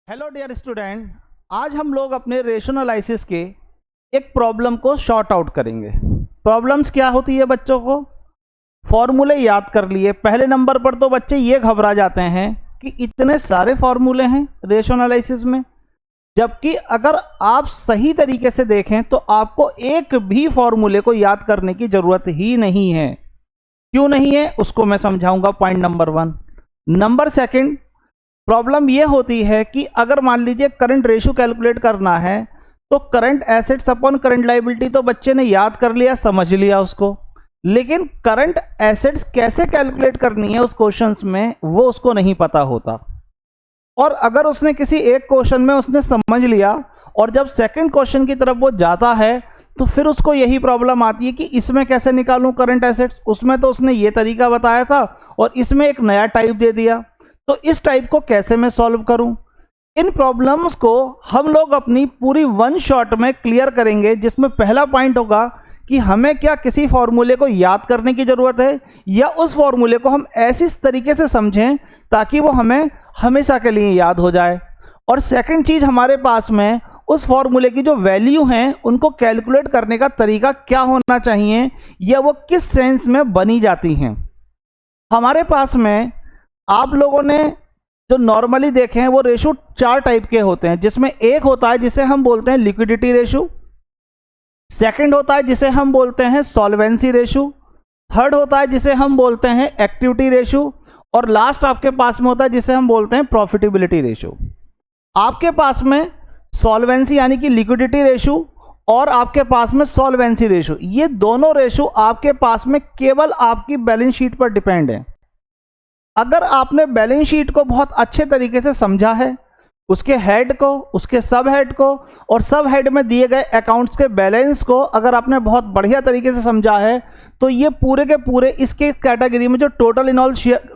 Hello dear student, आज हम लोग अपने रेशो एनालिसिस के एक प्रॉब्लम को शॉर्ट आउट करेंगे। प्रॉब्लम्स क्या होती है बच्चों को फॉर्मूले याद कर लिए। पहले नंबर पर तो बच्चे ये घबरा जाते हैं कि इतने सारे फॉर्मूले हैं रेशो एनालिसिस में, जबकि अगर आप सही तरीके से देखें तो आपको एक भी फॉर्मूले को याद करने की ज़रूरत ही नहीं है। क्यों नहीं है उसको मैं समझाऊंगा। Point number 1। नंबर 2, प्रॉब्लम ये होती है कि अगर मान लीजिए करंट रेशो कैलकुलेट करना है तो current assets upon current liability तो बच्चे ने याद कर लिया, समझ लिया उसको, लेकिन करंट एसेट्स कैसे कैलकुलेट करनी है उस क्वेश्चंस में वो उसको नहीं पता होता। और अगर उसने किसी एक क्वेश्चन में उसने समझ लिया और जब सेकंड क्वेश्चन की तरफ वो जाता है तो फिर उसको यही प्रॉब्लम आती है कि इसमें कैसे निकालूं करंट एसेट्स, उसमें तो उसने ये तरीका बताया था और इसमें एक नया टाइप दे दिया, तो इस टाइप को कैसे मैं सॉल्व करूं। इन प्रॉब्लम्स को हम लोग अपनी पूरी वन शॉट में क्लियर करेंगे, जिसमें पहला पॉइंट होगा कि हमें क्या किसी फॉर्मूले को याद करने की ज़रूरत है या उस फॉर्मूले को हम ऐसी तरीके से समझें ताकि वो हमें हमेशा के लिए याद हो जाए। और सेकंड चीज़, हमारे पास में उस फॉर्मूले की जो वैल्यू हैं उनको कैलकुलेट करने का तरीका क्या होना चाहिए या वो किस सेंस में बनी जाती हैं। हमारे पास में आप लोगों ने जो नॉर्मली देखे हैं वो रेशो 4 टाइप के होते हैं, जिसमें एक होता है जिसे हम बोलते हैं लिक्विडिटी रेशो, सेकंड होता है जिसे हम बोलते हैं सॉल्वेंसी रेशो, थर्ड होता है जिसे हम बोलते हैं एक्टिविटी रेशो, और लास्ट आपके पास में होता है जिसे हम बोलते हैं प्रॉफिटेबिलिटी रेशो। आपके पास में सॉल्वेंसी यानी कि लिक्विडिटी रेशो और आपके पास में सॉल्वेंसी रेशो, ये दोनों रेशो आपके पास में केवल आपकी बैलेंस शीट पर डिपेंड है। अगर आपने बैलेंस शीट को बहुत अच्छे तरीके से समझा है, उसके हेड को, उसके सब हेड को और सब हेड में दिए गए अकाउंट्स के बैलेंस को अगर आपने बहुत बढ़िया तरीके से समझा है तो ये पूरे के पूरे इसके कैटेगरी में जो टोटल इन ऑल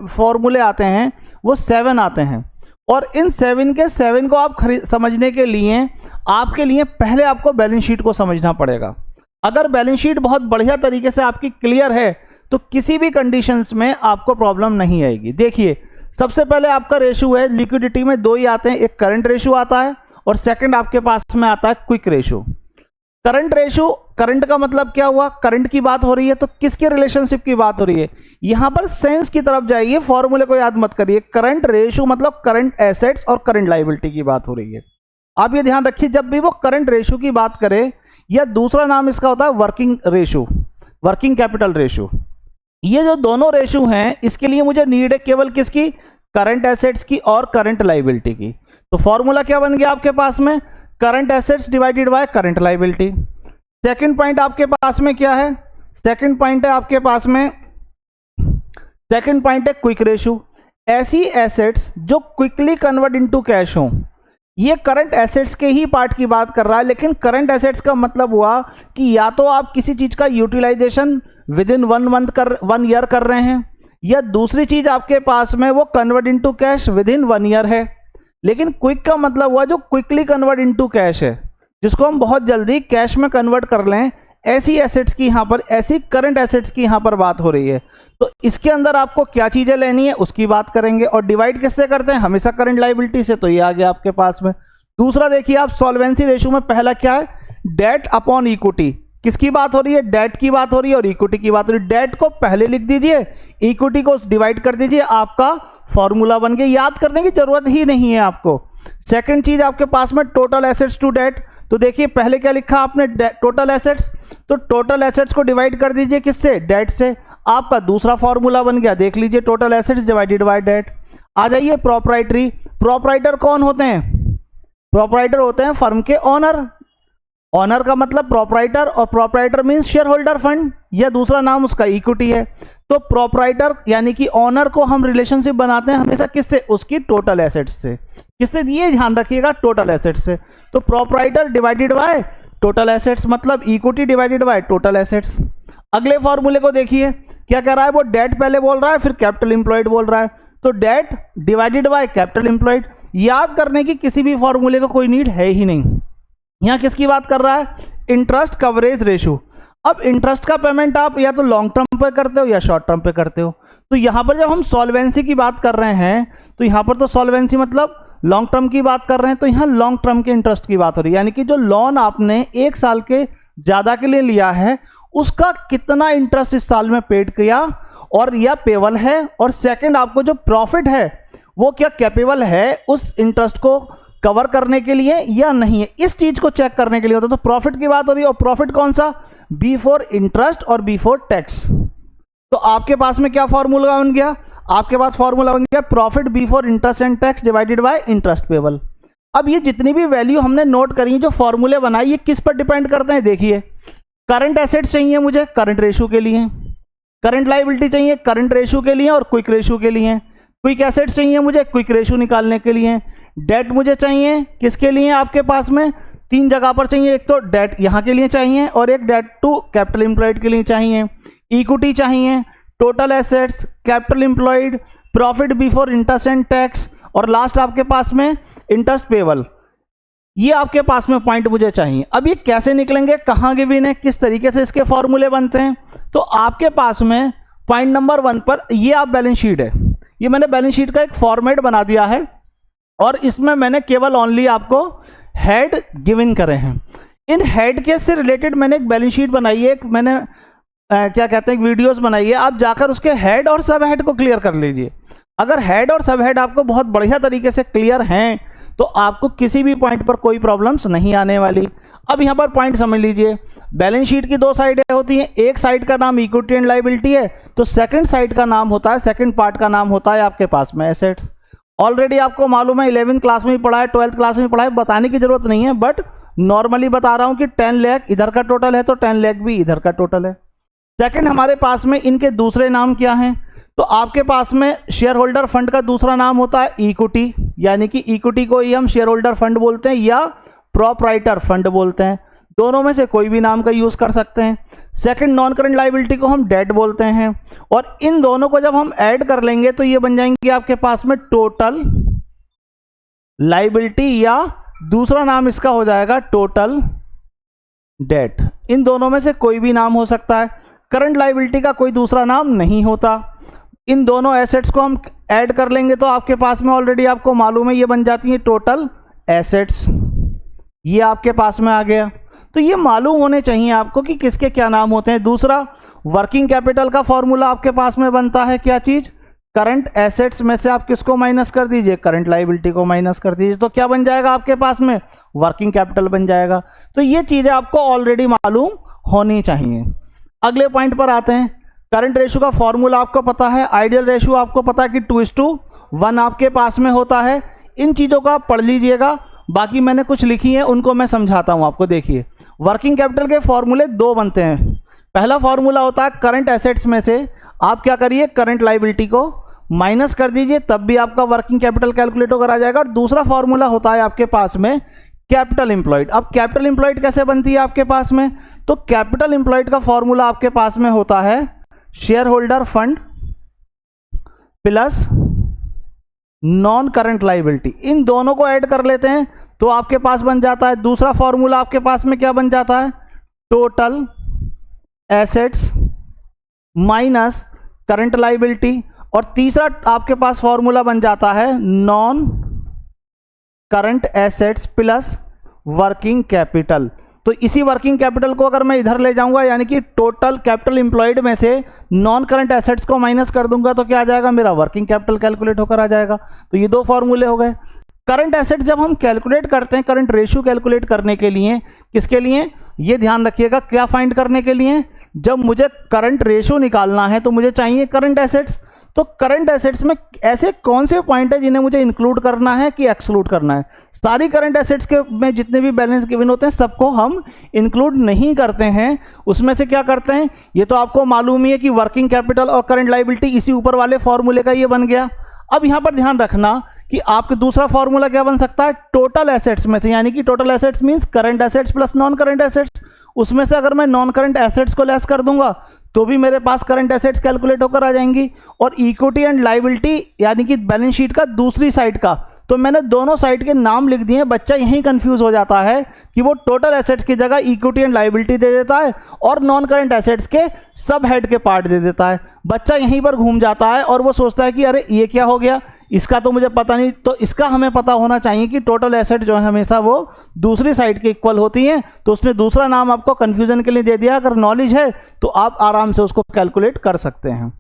फॉर्मूले आते हैं वो 7 आते हैं। और इन 7 के 7 को आप समझने के लिए आपके लिए पहले आपको बैलेंस शीट को समझना पड़ेगा। अगर बैलेंस शीट बहुत बढ़िया तरीके से आपकी क्लियर है तो किसी भी कंडीशंस में आपको प्रॉब्लम नहीं आएगी। देखिए, सबसे पहले आपका रेशो है, लिक्विडिटी में 2 ही आते हैं, एक करंट रेशो आता है और सेकंड आपके पास में आता है quick ratio. Current ratio, current का मतलब क्या हुआ, करंट की बात हो रही है तो किसके रिलेशनशिप की बात हो रही है, यहां पर सेंस की तरफ जाइए, फॉर्मूले को याद मत करिए। करंट रेशो मतलब करंट एसेट्स और करंट लायबिलिटी की बात हो रही है। आप ये ध्यान रखिए, जब भी वो करंट रेशो की बात करे या दूसरा नाम इसका होता है working ratio, working capital ratio. ये जो दोनों रेशो हैं इसके लिए मुझे नीड है केवल किसकी, करंट एसेट्स की और करंट लायबिलिटी की। तो फॉर्मूला क्या बन गया आपके पास में, current assets divided by current liability. Second point आपके पास में क्या है, सेकंड पॉइंट है आपके पास में, सेकंड पॉइंट है क्विक रेशो। ऐसी एसेट्स जो क्विकली कन्वर्ट इनटू कैश हो। ये करंट एसेट्स के ही पार्ट की बात कर रहा है, लेकिन करंट एसेट्स का मतलब हुआ कि या तो आप किसी चीज का यूटिलाइजेशन विद इन 1 ईयर कर रहे हैं, या दूसरी चीज आपके पास में वो convert into cash with in 1 year है। लेकिन क्विक का मतलब हुआ जो क्विकली कन्वर्ट इनटू कैश है, जिसको हम बहुत जल्दी कैश में कन्वर्ट कर लें। ऐसी एसेट्स की यहाँ पर, ऐसी करंट एसेट्स की यहाँ पर बात हो रही है। तो इसके अंदर आपको क्या चीजें लेनी है उसकी बात करेंगे। और डिवाइड किससे करते हैं, हमेशा करंट लायबिलिटी से, तो ये आ गया आपके पास में। दूसरा देखिए आप, सॉल्वेंसी रेशो में पहला क्या है, डेट अपॉन इक्विटी। किसकी बात हो रही है, डेट की बात हो रही है और इक्विटी की बात हो रही है। डेट को पहले लिख दीजिए, इक्विटी को डिवाइड कर दीजिए, आपका फॉर्मूला बन गया, याद करने की जरूरत ही नहीं है आपको। सेकंड चीज आपके पास में टोटल एसेट्स टू डेट। तो देखिए पहले क्या लिखा आपने, टोटल एसेट्स, तो टोटल एसेट्स को डिवाइड कर दीजिए किससे, डेट से, आपका दूसरा फॉर्मूला बन गया। देख लीजिए, total assets divided by debt. आ जाइए प्रॉपराइटरी। प्रॉपराइटर कौन होते हैं, प्रॉपराइटर होते हैं फर्म के ऑनर। ऑनर का मतलब प्रॉपराइटर, और proprietor means share holder fund, या दूसरा नाम उसका इक्विटी है। तो प्रॉपराइटर यानी कि ऑनर को हम रिलेशनशिप बनाते हैं हमेशा किससे, उसकी टोटल एसेट्स से। किससे, ये ध्यान रखिएगा, टोटल एसेट्स से। तो proprietor divided by total assets मतलब equity divided by total assets. अगले फॉर्मूले को देखिए क्या कह रहा है, वो डेट पहले बोल रहा है फिर कैपिटल एम्प्लॉयड बोल रहा है। तो date divided by capital employed. याद करने की किसी भी फॉर्मूले का कोई नीड है ही नहीं। यहां किसकी बात कर रहा है, इंटरेस्ट कवरेज रेशो। अब इंटरेस्ट का पेमेंट आप या तो लॉन्ग टर्म पे करते हो या शॉर्ट टर्म पे करते हो। तो यहां पर जब हम सॉल्वेंसी की बात कर रहे हैं तो यहां पर तो सॉल्वेंसी मतलब लॉन्ग टर्म की बात कर रहे हैं तो यहाँ लॉन्ग टर्म के इंटरेस्ट की बात हो रही है, यानी कि जो लोन आपने 1 साल के ज़्यादा के लिए लिया है उसका कितना इंटरेस्ट इस साल में पेड किया और या पेबल है, और सेकंड आपको जो प्रॉफिट है वो क्या कैपेबल है उस इंटरेस्ट को कवर करने के लिए या नहीं है, इस चीज़ को चेक करने के लिए होता है। तो प्रॉफिट की बात हो रही है, और प्रॉफिट कौन सा, बिफोर इंटरेस्ट और बिफोर टैक्स। तो आपके पास में क्या फॉर्मूला बन गया, आपके पास फॉर्मूला बन गया profit before interest and tax divided by interest payable. अब ये जितनी भी वैल्यू हमने नोट करी, जो फॉर्मूले बनाए, ये किस पर डिपेंड करते हैं, देखिए करंट एसेट्स चाहिए मुझे करंट रेशो के लिए, करंट लायबिलिटी चाहिए करंट रेशो के लिए और क्विक रेशो के लिए, क्विक एसेट्स चाहिए मुझे क्विक रेशो निकालने के लिए, डेट मुझे चाहिए किसके लिए, आपके पास में 3 जगह पर चाहिए, एक तो डेट यहाँ के लिए चाहिए और एक डेट टू कैपिटल एम्प्लॉयड के लिए चाहिए, इक्विटी चाहिए, total assets, capital employed, profit before interest and tax, और लास्ट आपके पास में इंटरेस्ट पेबल। ये आपके पास में पॉइंट मुझे चाहिए। अब ये कैसे निकलेंगे, कहाँ गिवन है, किस तरीके से इसके फॉर्मूले बनते हैं, तो आपके पास में पॉइंट नंबर 1 पर ये आप बैलेंस शीट है, ये मैंने बैलेंस शीट का एक फॉर्मेट बना दिया है और इसमें मैंने केवल ओनली आपको हेड गिवन करे हैं। इन हेड के से रिलेटेड मैंने एक बैलेंस शीट बनाई है, एक मैंने क्या कहते हैं वीडियोस बनाई है, आप जाकर उसके हेड और सब हेड को क्लियर कर लीजिए। अगर हेड और सब हेड आपको बहुत बढ़िया तरीके से क्लियर हैं तो आपको किसी भी पॉइंट पर कोई प्रॉब्लम्स नहीं आने वाली। अब यहाँ पर पॉइंट समझ लीजिए, बैलेंस शीट की 2 साइडें होती हैं, एक साइड का नाम इक्विटी एंड लायबिलिटी है, तो सेकंड साइड का नाम होता है, सेकंड पार्ट का नाम होता है आपके पास में एसेट्स। ऑलरेडी आपको मालूम है, 11th क्लास में भी पढ़ा है, 12th क्लास में भी पढ़ा है, बताने की जरूरत नहीं है, बट नॉर्मली बता रहा हूँ कि 10 लाख इधर का टोटल है तो 10 लाख भी इधर का टोटल है। सेकंड हमारे पास में इनके दूसरे नाम क्या हैं, तो आपके पास में शेयर होल्डर फंड का दूसरा नाम होता है इक्विटी, यानी कि इक्विटी को ही हम शेयर होल्डर फंड बोलते हैं या प्रोप्राइटर फंड बोलते हैं, दोनों में से कोई भी नाम का यूज कर सकते हैं। सेकंड नॉन करंट लायबिलिटी को हम डेट बोलते हैं, और इन दोनों को जब हम ऐड कर लेंगे तो ये बन जाएंगे आपके पास में टोटल लायबिलिटी, या दूसरा नाम इसका हो जाएगा टोटल डेट। इन दोनों में से कोई भी नाम हो सकता है, करंट लायबिलिटी का कोई दूसरा नाम नहीं होता। इन दोनों एसेट्स को हम ऐड कर लेंगे तो आपके पास में ऑलरेडी आपको मालूम है ये बन जाती है टोटल एसेट्स, ये आपके पास में आ गया। तो ये मालूम होने चाहिए आपको कि किसके क्या नाम होते हैं। दूसरा, वर्किंग कैपिटल का फॉर्मूला आपके पास में बनता है क्या चीज, करंट एसेट्स में से आप किसको माइनस कर दीजिए, करंट लायबिलिटी को माइनस कर दीजिए, तो क्या बन जाएगा आपके पास में, वर्किंग कैपिटल बन जाएगा। तो ये चीजें आपको ऑलरेडी मालूम होनी चाहिए। अगले पॉइंट पर आते हैं, करंट रेशो का फॉर्मूला आपको पता है, आइडियल रेशो आपको पता है कि 2:1 आपके पास में होता है। इन चीज़ों का आप पढ़ लीजिएगा, बाकी मैंने कुछ लिखी है उनको मैं समझाता हूँ आपको। देखिए, वर्किंग कैपिटल के फॉर्मूले 2 बनते हैं। पहला फॉर्मूला होता है करंट एसेट्स में से आप क्या करिए, करंट लायबिलिटी को माइनस कर दीजिए, तब भी आपका वर्किंग कैपिटल कैलकुलेट होकर आ जाएगा। और दूसरा फॉर्मूला होता है आपके पास में कैपिटल एम्प्लॉयड। अब कैपिटल एम्प्लॉयड कैसे बनती है आपके पास में, तो कैपिटल एम्प्लॉयड का फॉर्मूला आपके पास में होता है share holder fund plus non current liability. इन दोनों को ऐड कर लेते हैं तो आपके पास बन जाता है, दूसरा फॉर्मूला आपके पास में क्या बन जाता है, total assets minus current liability. और तीसरा आपके पास फॉर्मूला बन जाता है non current assets plus working capital. तो इसी वर्किंग कैपिटल को अगर मैं इधर ले जाऊंगा, यानी कि टोटल कैपिटल एम्प्लॉयड में से नॉन करंट एसेट्स को माइनस कर दूंगा, तो क्या आ जाएगा, मेरा वर्किंग कैपिटल कैलकुलेट होकर आ जाएगा। तो ये 2 फॉर्मूले हो गए। करंट एसेट्स जब हम कैलकुलेट करते हैं, करंट रेशियो कैलकुलेट करने के लिए, किसके लिए, ये ध्यान रखिएगा, क्या फाइंड करने के लिए, जब मुझे करंट रेशियो निकालना है तो मुझे चाहिए करंट एसेट्स। तो करंट एसेट्स में ऐसे कौन से पॉइंट है जिन्हें मुझे इंक्लूड करना है कि एक्सक्लूड करना है। सारी करंट एसेट्स के में जितने भी बैलेंस गिवन होते हैं सबको हम इंक्लूड नहीं करते हैं। उसमें से क्या करते हैं, ये तो आपको मालूम ही है कि वर्किंग कैपिटल और करंट लायबिलिटी इसी ऊपर वाले फॉर्मूले का ये बन गया। अब यहाँ पर ध्यान रखना कि आपका दूसरा फॉर्मूला क्या बन सकता है, टोटल एसेट्स में से, यानी कि total assets means current assets plus non current assets. उसमें से अगर मैं नॉन करंट एसेट्स को लेस कर दूंगा तो भी मेरे पास करंट एसेट्स कैलकुलेट होकर आ जाएंगी। और इक्विटी एंड लायबिलिटी यानी कि बैलेंस शीट का दूसरी साइड का, तो मैंने दोनों साइड के नाम लिख दिए। बच्चा यहीं कंफ्यूज हो जाता है कि वो टोटल एसेट्स की जगह इक्विटी एंड लायबिलिटी दे देता है और नॉन करंट एसेट्स के सब हेड के पार्ट दे देता है। बच्चा यहीं पर घूम जाता है और वो सोचता है कि अरे ये क्या हो गया, इसका तो मुझे पता नहीं, तो इसका हमें पता होना चाहिए कि टोटल एसेट जो है हमेशा वो दूसरी साइड के इक्वल होती हैं। तो उसने दूसरा नाम आपको कंफ्यूजन के लिए दे दिया, अगर नॉलेज है तो आप आराम से उसको कैलकुलेट कर सकते हैं।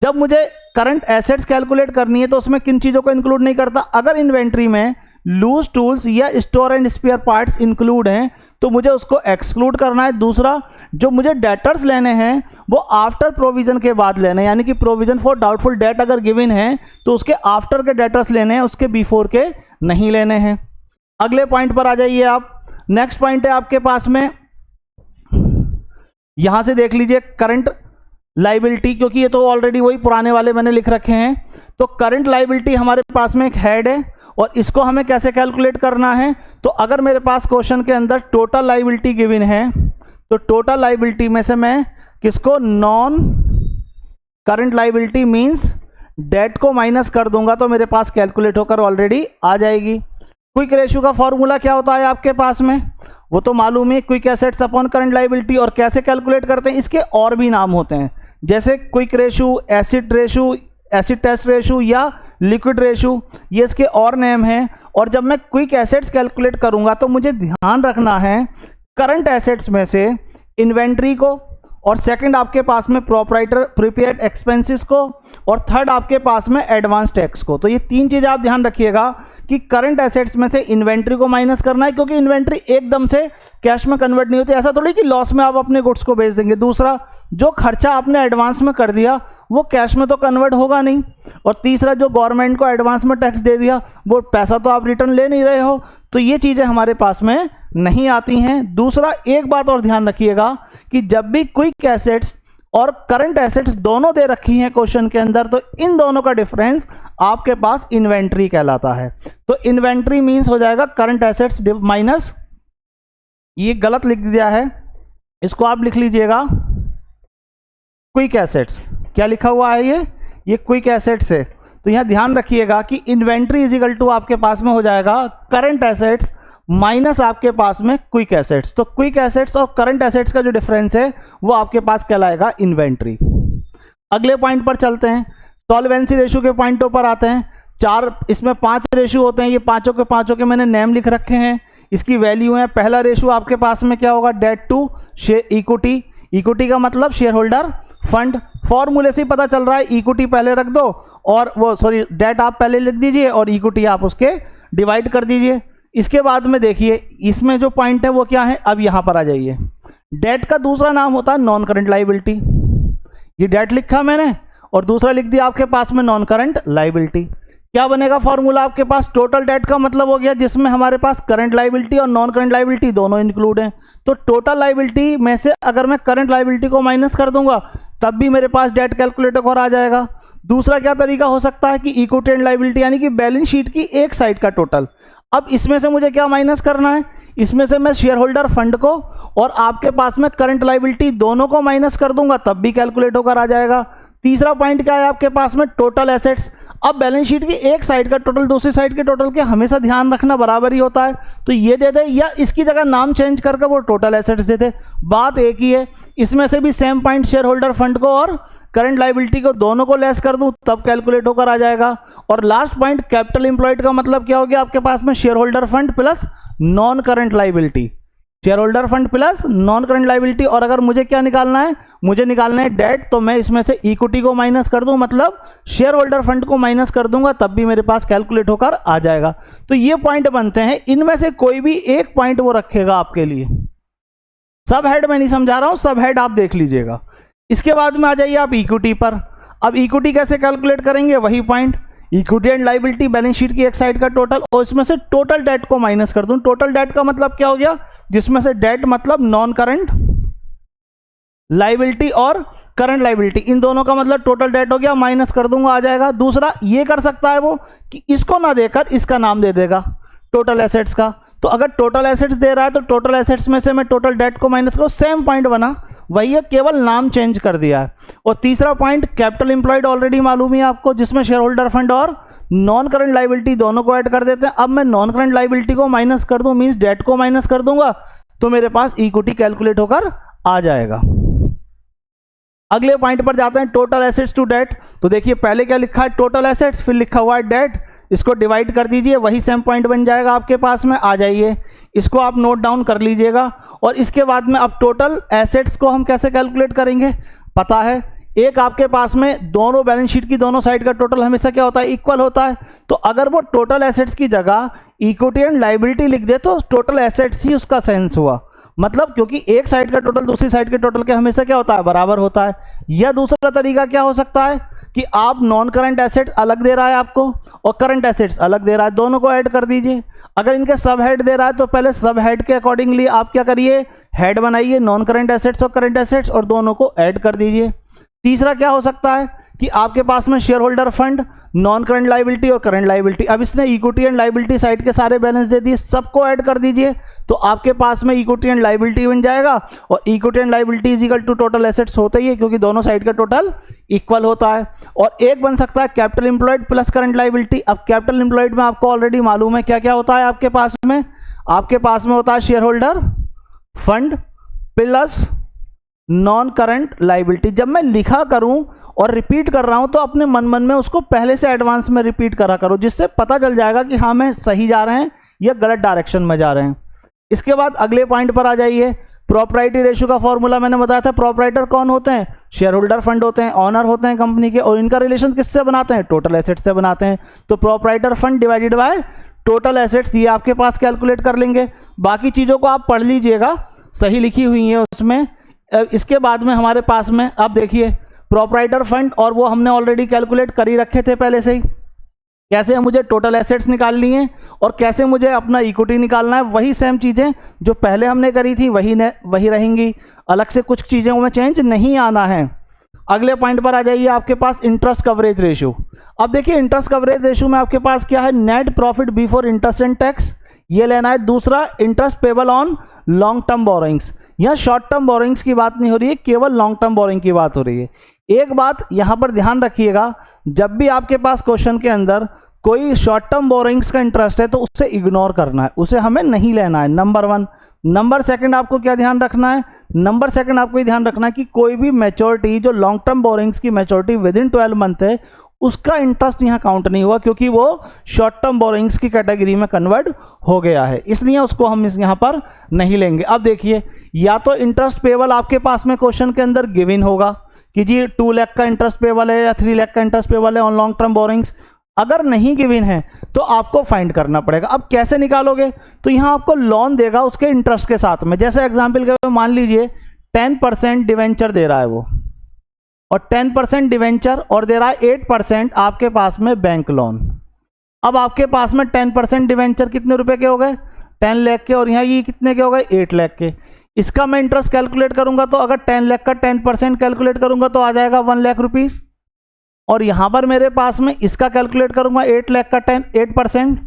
जब मुझे करंट एसेट्स कैलकुलेट करनी है तो उसमें किन चीज़ों को इंक्लूड नहीं करता, अगर इन्वेंट्री में लूज टूल्स या store and spare parts include हैं तो मुझे उसको एक्सक्लूड करना है। दूसरा, जो मुझे डेटर्स लेने हैं वो आफ्टर प्रोविजन के बाद लेने हैं, यानी कि प्रोविजन फॉर डाउटफुल डेट अगर गिवन है तो उसके आफ्टर के डेटर्स लेने हैं, उसके बिफोर के नहीं लेने हैं। अगले पॉइंट पर आ जाइए आप। नेक्स्ट पॉइंट है आपके पास में, यहां से देख लीजिए करंट लाइबिलिटी, क्योंकि ये तो ऑलरेडी वही पुराने वाले मैंने लिख रखे हैं। तो करंट लाइबिलिटी हमारे पास में एक हेड है और इसको हमें कैसे कैलकुलेट करना है, तो अगर मेरे पास क्वेश्चन के अंदर टोटल लाइबिलिटी गिवन है तो टोटल लाइबिलिटी में से मैं किसको, non current liability means debt को माइनस कर दूंगा तो मेरे पास कैलकुलेट होकर ऑलरेडी आ जाएगी। क्विक रेशियो का फॉर्मूला क्या होता है आपके पास में, वो तो मालूम है, quick assets upon current liability. और कैसे कैलकुलेट करते हैं, इसके और भी नाम होते हैं, जैसे quick ratio, acid ratio, acid test ratio या लिक्विड रेशियो, ये इसके और नेम हैं। और जब मैं क्विक एसेट्स कैलकुलेट करूंगा तो मुझे ध्यान रखना है करंट एसेट्स में से इन्वेंट्री को, और सेकंड आपके पास में प्रोप्राइटर प्रीपेड एक्सपेंसेस को, और थर्ड आपके पास में एडवांस टैक्स को। तो ये तीन चीज़ आप ध्यान रखिएगा कि करंट एसेट्स में से इन्वेंट्री को माइनस करना है, क्योंकि इन्वेंट्री एकदम से कैश में कन्वर्ट नहीं होती, ऐसा थोड़ी कि लॉस में आप अपने गुड्स को बेच देंगे। दूसरा, जो खर्चा आपने एडवांस में कर दिया वो कैश में तो कन्वर्ट होगा नहीं। और तीसरा, जो गवर्नमेंट को एडवांस में टैक्स दे दिया वो पैसा तो आप रिटर्न ले नहीं रहे हो। तो ये चीज़ें हमारे पास में नहीं आती हैं। दूसरा, एक बात और ध्यान रखिएगा कि जब भी क्विक एसेट्स और करंट एसेट्स दोनों दे रखी हैं क्वेश्चन के अंदर, तो इन दोनों का डिफरेंस आपके पास इन्वेंट्री कहलाता है। तो इन्वेंट्री मीन्स हो जाएगा करंट एसेट्स माइनस, ये गलत लिख दिया है, इसको आप लिख लीजिएगा क्विक एसेट्स। क्या लिखा हुआ है ये क्विक एसेट्स है। तो यहां ध्यान रखिएगा कि इन्वेंट्री इज इक्वल टू आपके पास में हो जाएगा करंट एसेट्स माइनस आपके पास में क्विक एसेट्स। तो क्विक एसेट्स और करंट एसेट्स का जो डिफरेंस है वो आपके पास कहलाएगा इन्वेंट्री। अगले पॉइंट पर चलते हैं, सॉल्वेंसी रेशियो के पॉइंटों पर आते हैं। चार, इसमें 5 रेशियो होते हैं, ये पांचों के मैंने नेम लिख रखे हैं, इसकी वैल्यू है। पहला रेशियो आपके पास में क्या होगा, डेट टू इक्विटी। इक्विटी का मतलब शेयर होल्डर फंड, फॉर्मूले से ही पता चल रहा है, इक्विटी पहले रख दो और वो डेट आप पहले लिख दीजिए और इक्विटी आप उसके डिवाइड कर दीजिए। इसके बाद में देखिए इसमें जो पॉइंट है वो क्या है, अब यहां पर आ जाइए। डेट का दूसरा नाम होता है नॉन करंट लाइबिलिटी, ये डेट लिखा मैंने और दूसरा लिख दिया आपके पास में नॉन करंट लाइबिलिटी। क्या बनेगा फॉर्मूला आपके पास, टोटल डेट का मतलब हो गया जिसमें हमारे पास करंट लाइबिलिटी और नॉन करंट लाइबिलिटी दोनों इंक्लूड हैं। तो टोटल लाइबिलिटी में से अगर मैं करंट लाइबिलिटी को माइनस कर दूंगा तब भी मेरे पास डेट कैलकुलेटर और आ जाएगा। दूसरा क्या तरीका हो सकता है कि इक्विटी एंड लाइबिलिटी, यानी कि बैलेंस शीट की एक साइड का टोटल। अब इसमें से मुझे क्या माइनस करना है, इसमें से मैं शेयर होल्डर फंड को और आपके पास में करंट लाइबिलिटी दोनों को माइनस कर दूंगा तब भी कैलकुलेट होकर आ जाएगा। तीसरा पॉइंट क्या है आपके पास में, टोटल एसेट्स। अब बैलेंस शीट की एक साइड का टोटल दूसरी साइड के टोटल के हमेशा ध्यान रखना बराबर ही होता है, तो ये दे दे या इसकी जगह नाम चेंज करके वो टोटल एसेट्स दे दे, बात एक ही है। इसमें से भी same point share holder fund को और करंट लाइबिलिटी को दोनों को लेस कर दूं तब कैलकुलेट होकर आ जाएगा। और लास्ट पॉइंट कैपिटल एम्प्लॉयड का मतलब क्या हो गया आपके पास में, share holder fund plus non current liability, share holder fund plus non current liability. और अगर मुझे क्या निकालना है, मुझे निकालना है डेट, तो मैं इसमें से इक्विटी को माइनस कर दूं, मतलब शेयर होल्डर फंड को माइनस कर दूंगा तब भी मेरे पास कैलकुलेट होकर आ जाएगा। तो ये पॉइंट बनते हैं, इनमें से कोई भी एक पॉइंट वो रखेगा आपके लिए। सब हेड मैं नहीं समझा रहा हूं, सब हेड आप देख लीजिएगा। इसके बाद में आ जाइए आप इक्विटी पर। अब इक्विटी कैसे कैलकुलेट करेंगे, वही point, equity and liability balance sheet की एक साइड का टोटल और इसमें से टोटल डेट को माइनस कर दूं। टोटल डेट का मतलब क्या हो गया, जिसमें से डेट मतलब नॉन करंट लाइबिलिटी और करंट लाइबिलिटी, इन दोनों का मतलब टोटल डेट हो गया, माइनस कर दूंगा आ जाएगा। दूसरा ये कर सकता है वो कि इसको ना देकर इसका नाम दे देगा टोटल एसेट्स का। तो अगर टोटल एसेट्स दे रहा है तो टोटल एसेट्स में से मैं टोटल डेट को माइनस करूँ, सेम पॉइंट बना वही है, केवल नाम चेंज कर दिया है। और तीसरा पॉइंट कैपिटल एम्प्लॉयड ऑलरेडी मालूम है आपको, जिसमें शेयर होल्डर फंड और नॉन करंट लाइबिलिटी दोनों को ऐड कर देते हैं। अब मैं नॉन करंट लाइबिलिटी को माइनस कर दूं, मींस डेट को माइनस कर दूंगा तो मेरे पास इक्विटी कैलकुलेट होकर आ जाएगा। अगले पॉइंट पर जाते हैं, टोटल एसेट्स टू डेट। तो देखिए पहले क्या लिखा है, टोटल एसेट्स, फिर लिखा हुआ है डेट। इसको डिवाइड कर दीजिए, वही सेम पॉइंट बन जाएगा आपके पास में। आ जाइए, इसको आप नोट डाउन कर लीजिएगा। और इसके बाद में अब टोटल एसेट्स को हम कैसे कैलकुलेट करेंगे, पता है, एक आपके पास में दोनों बैलेंस शीट की दोनों साइड का टोटल हमेशा क्या होता है, इक्वल होता है। तो अगर वो टोटल एसेट्स की जगह इक्विटी एंड लायबिलिटी लिख दे तो टोटल एसेट्स ही उसका सेंस हुआ। मतलब क्योंकि एक साइड का टोटल दूसरी साइड के टोटल के हमेशा क्या होता है, बराबर होता है। या दूसरा तरीका क्या हो सकता है कि आप नॉन करंट एसेट्स अलग दे रहा है आपको और करंट एसेट्स अलग दे रहा है, दोनों को ऐड कर दीजिए। अगर इनके सब हेड दे रहा है तो पहले सब हेड के अकॉर्डिंगली आप क्या करिए, हेड बनाइए, नॉन करंट एसेट्स और करंट एसेट्स, और दोनों को ऐड कर दीजिए। तीसरा क्या हो सकता है कि आपके पास में share holder fund, non current liability और करंट लायबिलिटी, अब इसने इक्विटी एंड लायबिलिटी साइड के सारे बैलेंस दे दिए, सबको ऐड कर दीजिए। तो आपके पास में इक्विटी एंड लायबिलिटी बन जाएगा, और equity and liability is equal to total assets होता ही है क्योंकि दोनों साइड का टोटल इक्वल होता है। और एक बन सकता है capital employed plus current liability. अब कैपिटल एम्प्लॉयड में आपको ऑलरेडी मालूम है क्या क्या होता है आपके पास में होता है share holder fund plus non current liability. जब मैं लिखा करूं और रिपीट कर रहा हूं तो अपने मन में उसको पहले से एडवांस में रिपीट करा करो, जिससे पता चल जाएगा कि हाँ मैं सही जा रहे हैं या गलत डायरेक्शन में जा रहे हैं। इसके बाद अगले पॉइंट पर आ जाइए, प्रॉपर्टी रेशियो का फॉर्मूला मैंने बताया था। प्रॉपराइटर कौन होते हैं, शेयर होल्डर फंड होते हैं, ऑनर होते हैं कंपनी के, और इनका रिलेशन किससे बनाते हैं, टोटल एसेट्स से बनाते हैं। तो proprietor fund divided by total assets, ये आपके पास कैलकुलेट कर लेंगे। बाकी चीज़ों को आप पढ़ लीजिएगा, सही लिखी हुई है उसमें। इसके बाद में हमारे पास में अब देखिए प्रॉपराइटर फंड, और वो हमने ऑलरेडी कैलकुलेट कर ही रखे थे पहले से ही। कैसे मुझे टोटल एसेट्स निकालनी है और कैसे मुझे अपना इक्विटी निकालना है, वही सेम चीज़ें जो पहले हमने करी थी वही रहेंगी, अलग से कुछ चीज़ों में चेंज नहीं आना है। अगले पॉइंट पर आ जाइए, आपके पास इंटरेस्ट कवरेज रेशियो। अब देखिए इंटरेस्ट कवरेज रेशियो में आपके पास क्या है, net profit before interest and tax, ये लेना है। दूसरा interest payable on long term borrowings. यहाँ शॉर्ट टर्म बोरोइंग्स की बात नहीं हो रही है, केवल लॉन्ग टर्म बोरोइंग की बात हो रही है। एक बात यहाँ पर ध्यान रखिएगा, जब भी आपके पास क्वेश्चन के अंदर कोई शॉर्ट टर्म बोरोइंग्स का इंटरेस्ट है तो उससे इग्नोर करना है, उसे हमें नहीं लेना है, नंबर वन। नंबर सेकंड आपको क्या ध्यान रखना है, नंबर सेकंड आपको ये ध्यान रखना है कि कोई भी मैच्योरिटी जो लॉन्ग टर्म बोरोइंग्स की मैच्योरिटी विद इन 12 मंथ है उसका इंटरेस्ट यहाँ काउंट नहीं हुआ, क्योंकि वो शॉर्ट टर्म बोरोइंग्स की कैटेगरी में कन्वर्ट हो गया है, इसलिए उसको हम यहाँ पर नहीं लेंगे। अब देखिए, या तो इंटरेस्ट पेबल आपके पास में क्वेश्चन के अंदर गिवन होगा कि जी 2 लाख का इंटरेस्ट पेबल है या 3 लाख का इंटरेस्ट पेबल है ऑन लॉन्ग टर्म बोरोइंग्स। अगर नहीं गिवन है तो आपको फाइंड करना पड़ेगा। अब कैसे निकालोगे, तो यहाँ आपको लोन देगा उसके इंटरेस्ट के साथ में। जैसे एग्जाम्पल के मान लीजिए 10% डिवेंचर दे रहा है वो, और 10% डिवेंचर और दे रहा है 8% आपके पास में बैंक लोन। अब आपके पास में 10% डिवेंचर कितने रुपए के हो गए, 10 लाख के, और यहाँ ये कितने के हो गए, 8 लाख के। इसका मैं इंटरेस्ट कैलकुलेट करूंगा तो अगर 10 लाख का 10% कैलकुलेट करूंगा तो आ जाएगा 1 लाख रुपीस, और यहां पर मेरे पास में इसका कैलकुलेट करूंगा 8 लाख का 8%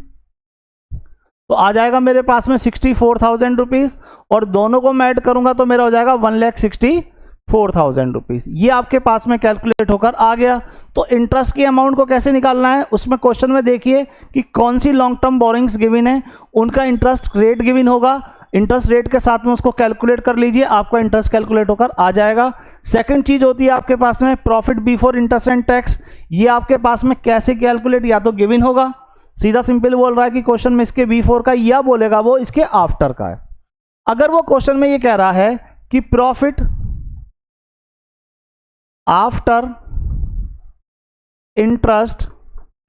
तो आ जाएगा मेरे पास में 64,000 रुपीज, और दोनों को मैं ऐड करूंगा तो मेरा हो जाएगा 1,64,000 रुपीज। ये आपके पास में कैलकुलेट होकर आ गया। तो इंटरेस्ट की अमाउंट को कैसे निकालना है, उसमें क्वेश्चन में देखिए कि कौन सी लॉन्ग टर्म बोरोइंग्स गिवन है, उनका इंटरेस्ट रेट गिवन होगा, इंटरेस्ट रेट के साथ में उसको कैलकुलेट कर लीजिए, आपका इंटरेस्ट कैलकुलेट होकर आ जाएगा। सेकंड चीज होती है आपके पास में profit before interest and tax. ये आपके पास में कैसे कैलकुलेट, या तो गिवन होगा, सीधा सिंपल बोल रहा है कि क्वेश्चन में इसके बिफोर का, या बोलेगा वो इसके आफ्टर का है। अगर वो क्वेश्चन में ये कह रहा है कि profit after interest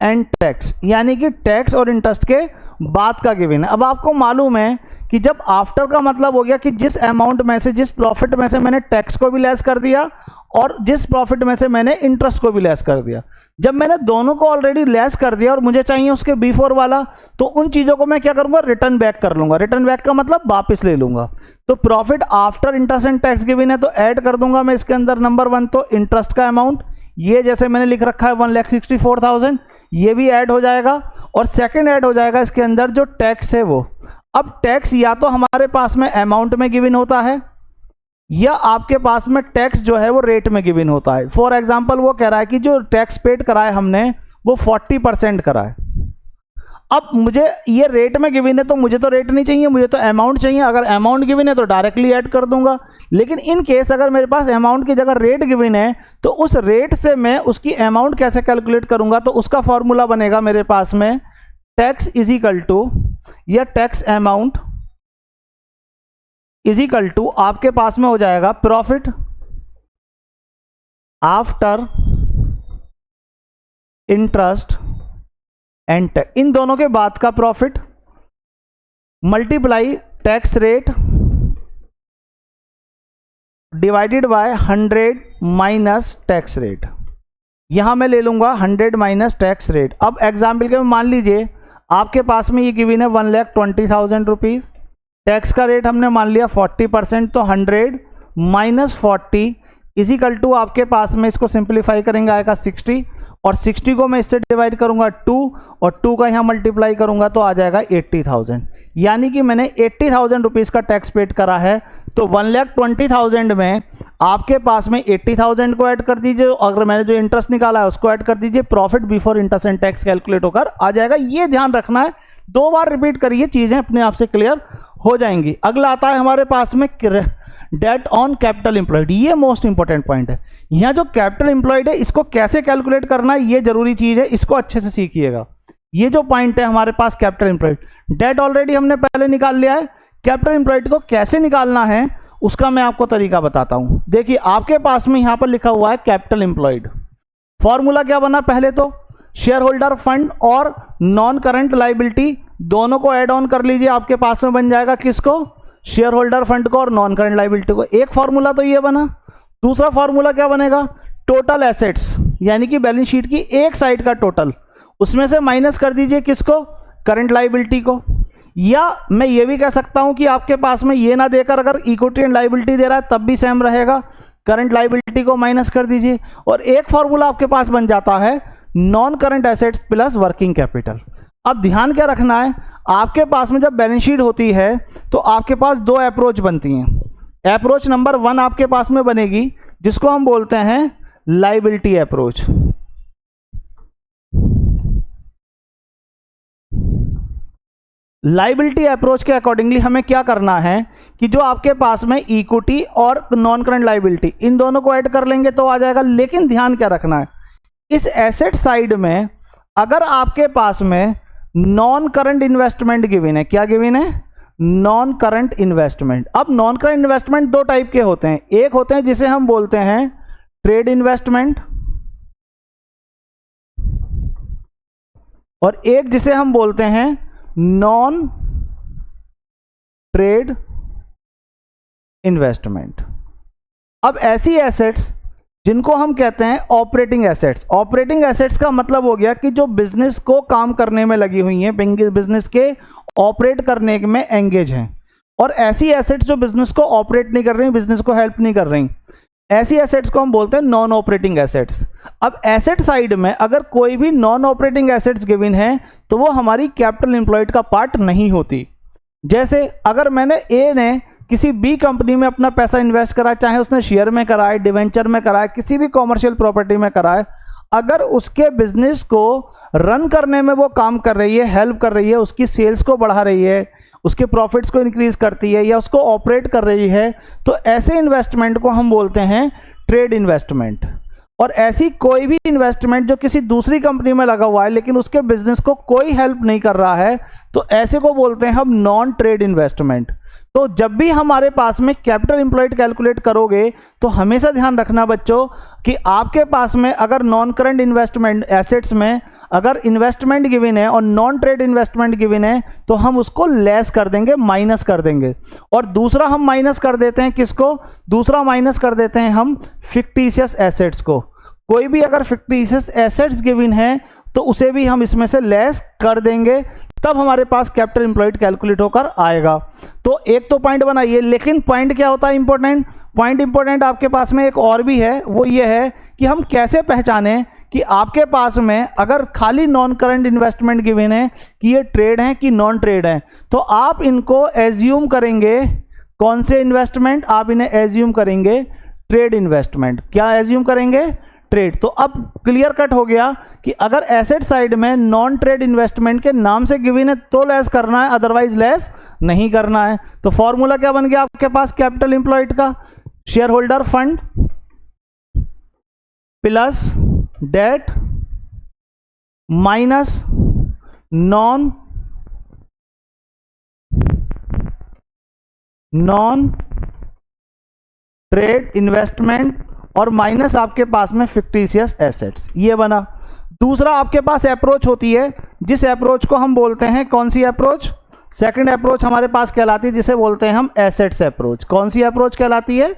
and tax, यानी कि टैक्स और इंटरेस्ट के बाद का गिवन है। अब आपको मालूम है कि जब आफ्टर का मतलब हो गया कि जिस अमाउंट में से, जिस प्रॉफिट में से मैंने टैक्स को भी लेस कर दिया और जिस प्रॉफिट में से मैंने इंटरेस्ट को भी लेस कर दिया। जब मैंने दोनों को ऑलरेडी लेस कर दिया और मुझे चाहिए उसके बिफोर वाला, तो उन चीज़ों को मैं क्या करूंगा, रिटर्न बैक कर लूंगा। रिटर्न बैक का मतलब वापस ले लूंगा। तो profit after interest and tax given है तो ऐड कर दूंगा मैं इसके अंदर नंबर 1 तो इंटरेस्ट का अमाउंट, ये जैसे मैंने लिख रखा है 1,64,000, ये भी ऐड हो जाएगा। और सेकेंड ऐड हो जाएगा इसके अंदर जो टैक्स है वो। अब टैक्स या तो हमारे पास में अमाउंट में गिवन होता है, या आपके पास में टैक्स जो है वो रेट में गिवन होता है। फॉर एग्जांपल वो कह रहा है कि जो टैक्स पेड कराए हमने वो 40% कराए। अब मुझे ये रेट में गिवन है तो मुझे तो रेट नहीं चाहिए, मुझे तो अमाउंट चाहिए। अगर अमाउंट गिवन है तो डायरेक्टली ऐड कर दूंगा, लेकिन इन केस अगर मेरे पास अमाउंट की जगह रेट गिवन है तो उस रेट से मैं उसकी अमाउंट कैसे कैलकुलेट करूंगा, तो उसका फॉर्मूला बनेगा मेरे पास में टैक्स इज इक्वल टू, या tax amount is equal to आपके पास में हो जाएगा profit after interest and tax, इन दोनों के बाद का profit multiply tax rate divided by 100 minus tax rate. यहां मैं ले लूंगा 100 माइनस टैक्स रेट। अब एग्जाम्पल के मान लीजिए आपके पास में ये गिवन है 1,20,000 रुपीज, टैक्स का रेट हमने मान लिया 40%, तो 100 माइनस 40 इज इक्वल टू आपके पास में, इसको सिंप्लीफाई करेंगे आएगा 60, और 60 को मैं इससे डिवाइड करूंगा 2, और 2 का यहाँ मल्टीप्लाई करूंगा तो आ जाएगा 80,000। यानी कि मैंने 80,000 रुपीज़ का टैक्स पेड करा है। तो 1,20,000 में आपके पास में 80,000 को ऐड कर दीजिए, अगर मैंने जो इंटरेस्ट निकाला है उसको ऐड कर दीजिए, profit before interest and tax calculate होकर आ जाएगा। ये ध्यान रखना है, 2 बार रिपीट करिए, चीज़ें अपने आप से क्लियर हो जाएंगी। अगला आता है हमारे पास में डेट ऑन कैपिटल एम्प्लॉयड। ये मोस्ट इंपॉर्टेंट पॉइंट है। यहाँ जो कैपिटल एम्प्लॉयड है इसको कैसे कैलकुलेट करना है ये जरूरी चीज है, इसको अच्छे से सीखिएगा। ये जो पॉइंट है हमारे पास कैपिटल एम्प्लॉयड, डेट ऑलरेडी हमने पहले निकाल लिया है, कैपिटल एम्प्लॉयड को कैसे निकालना है उसका मैं आपको तरीका बताता हूं। देखिए आपके पास में यहां पर लिखा हुआ है कैपिटल एम्प्लॉयड, फॉर्मूला क्या बना, पहले तो शेयर होल्डर फंड और नॉन करंट लाइबिलिटी दोनों को ऐड ऑन कर लीजिए, आपके पास में बन जाएगा किसको, शेयर होल्डर फंड को और नॉन करंट लाइबिलिटी को। एक फॉर्मूला तो ये बना। दूसरा फॉर्मूला क्या बनेगा, टोटल एसेट्स, यानी कि बैलेंस शीट की एक साइड का टोटल, उसमें से माइनस कर दीजिए किसको, करंट लाइबिलिटी को। या मैं ये भी कह सकता हूं कि आपके पास में ये ना देकर अगर इक्विटी एंड लाइबिलिटी दे रहा है तब भी सेम रहेगा, करंट लाइबिलिटी को माइनस कर दीजिए, और एक फॉर्मूला आपके पास बन जाता है non current assets plus working capital. अब ध्यान क्या रखना है, आपके पास में जब बैलेंस शीट होती है तो आपके पास 2 अप्रोच बनती हैं। अप्रोच नंबर 1 आपके पास में बनेगी जिसको हम बोलते हैं लाइबिलिटी अप्रोच। लाइबिलिटी अप्रोच के अकॉर्डिंगली हमें क्या करना है कि जो आपके पास में इक्विटी और नॉन करंट लाइबिलिटी इन दोनों को ऐड कर लेंगे तो आ जाएगा। लेकिन ध्यान क्या रखना है, इस एसेट साइड में अगर आपके पास में नॉन करंट इन्वेस्टमेंट गिवन है, क्या गिवन है, नॉन करंट इन्वेस्टमेंट। अब नॉन करंट इन्वेस्टमेंट 2 टाइप के होते हैं, एक होते हैं जिसे हम बोलते हैं ट्रेड इन्वेस्टमेंट, और एक जिसे हम बोलते हैं नॉन ट्रेड इन्वेस्टमेंट। अब ऐसी एसेट्स जिनको हम कहते हैं ऑपरेटिंग एसेट्स। ऑपरेटिंग एसेट्स का मतलब हो गया कि जो बिजनेस को काम करने में लगी हुई हैं, बिजनेस के ऑपरेट करने में एंगेज हैं। और ऐसी एसेट्स जो बिजनेस को ऑपरेट नहीं कर रही, बिजनेस को हेल्प नहीं कर रही, ऐसी एसेट्स को हम बोलते हैं नॉन ऑपरेटिंग एसेट्स। अब एसेट साइड में अगर कोई भी नॉन ऑपरेटिंग एसेट्स गिवन है तो वो हमारी कैपिटल एम्प्लॉयड का पार्ट नहीं होती। जैसे अगर मैंने ए ने किसी बी कंपनी में अपना पैसा इन्वेस्ट करा, चाहे उसने शेयर में कराए, डिवेंचर में कराए, किसी भी कॉमर्शियल प्रॉपर्टी में कराए, अगर उसके बिजनेस को रन करने में वो काम कर रही है, हेल्प कर रही है, उसकी सेल्स को बढ़ा रही है, उसके प्रॉफिट्स को इंक्रीज करती है, या उसको ऑपरेट कर रही है, तो ऐसे इन्वेस्टमेंट को हम बोलते हैं ट्रेड इन्वेस्टमेंट। और ऐसी कोई भी इन्वेस्टमेंट जो किसी दूसरी कंपनी में लगा हुआ है लेकिन उसके बिजनेस को कोई हेल्प नहीं कर रहा है, तो ऐसे को बोलते हैं हम नॉन ट्रेड इन्वेस्टमेंट। तो जब भी हमारे पास में कैपिटल एम्प्लॉयड कैलकुलेट करोगे तो हमेशा ध्यान रखना बच्चों कि आपके पास में अगर नॉन करंट इन्वेस्टमेंट एसेट्स में अगर इन्वेस्टमेंट गिवन है और नॉन ट्रेड इन्वेस्टमेंट गिवन है तो हम उसको लेस कर देंगे, माइनस कर देंगे। और दूसरा हम माइनस कर देते हैं किसको, दूसरा माइनस कर देते हैं हम फिक्टिशियस एसेट्स को। कोई भी अगर फिक्टिशियस एसेट्स गिवन है तो उसे भी हम इसमें से लेस कर देंगे, तब हमारे पास कैपिटल एम्प्लॉयड कैलकुलेट होकर आएगा। तो एक तो पॉइंट बनाइए, लेकिन पॉइंट क्या होता है इंपॉर्टेंट, पॉइंट इंपॉर्टेंट आपके पास में एक और भी है, वो ये है कि हम कैसे पहचानें कि आपके पास में अगर खाली नॉन करंट इन्वेस्टमेंट गिवन है कि ये ट्रेड है कि नॉन ट्रेड है, तो आप इनको एज्यूम करेंगे कौन से इन्वेस्टमेंट, आप इन्हें एज्यूम करेंगे ट्रेड इन्वेस्टमेंट। क्या एज्यूम करेंगे, ट्रेड। तो अब क्लियर कट हो गया कि अगर एसेट साइड में नॉन ट्रेड इन्वेस्टमेंट के नाम से गिवन है तो लेस करना है, अदरवाइज लेस नहीं करना है। तो फॉर्मूला क्या बन गया आपके पास कैपिटल एम्प्लॉयड का, share holder fund plus debt minus non trade investment और माइनस आपके पास में फिक्टिशियस एसेट्स, ये बना। दूसरा आपके पास अप्रोच होती है जिस अप्रोच को हम बोलते हैं, कौन सी अप्रोच, सेकंड अप्रोच हमारे पास कहलाती है जिसे बोलते हैं हम एसेट्स अप्रोच। कौन सी अप्रोच कहलाती है,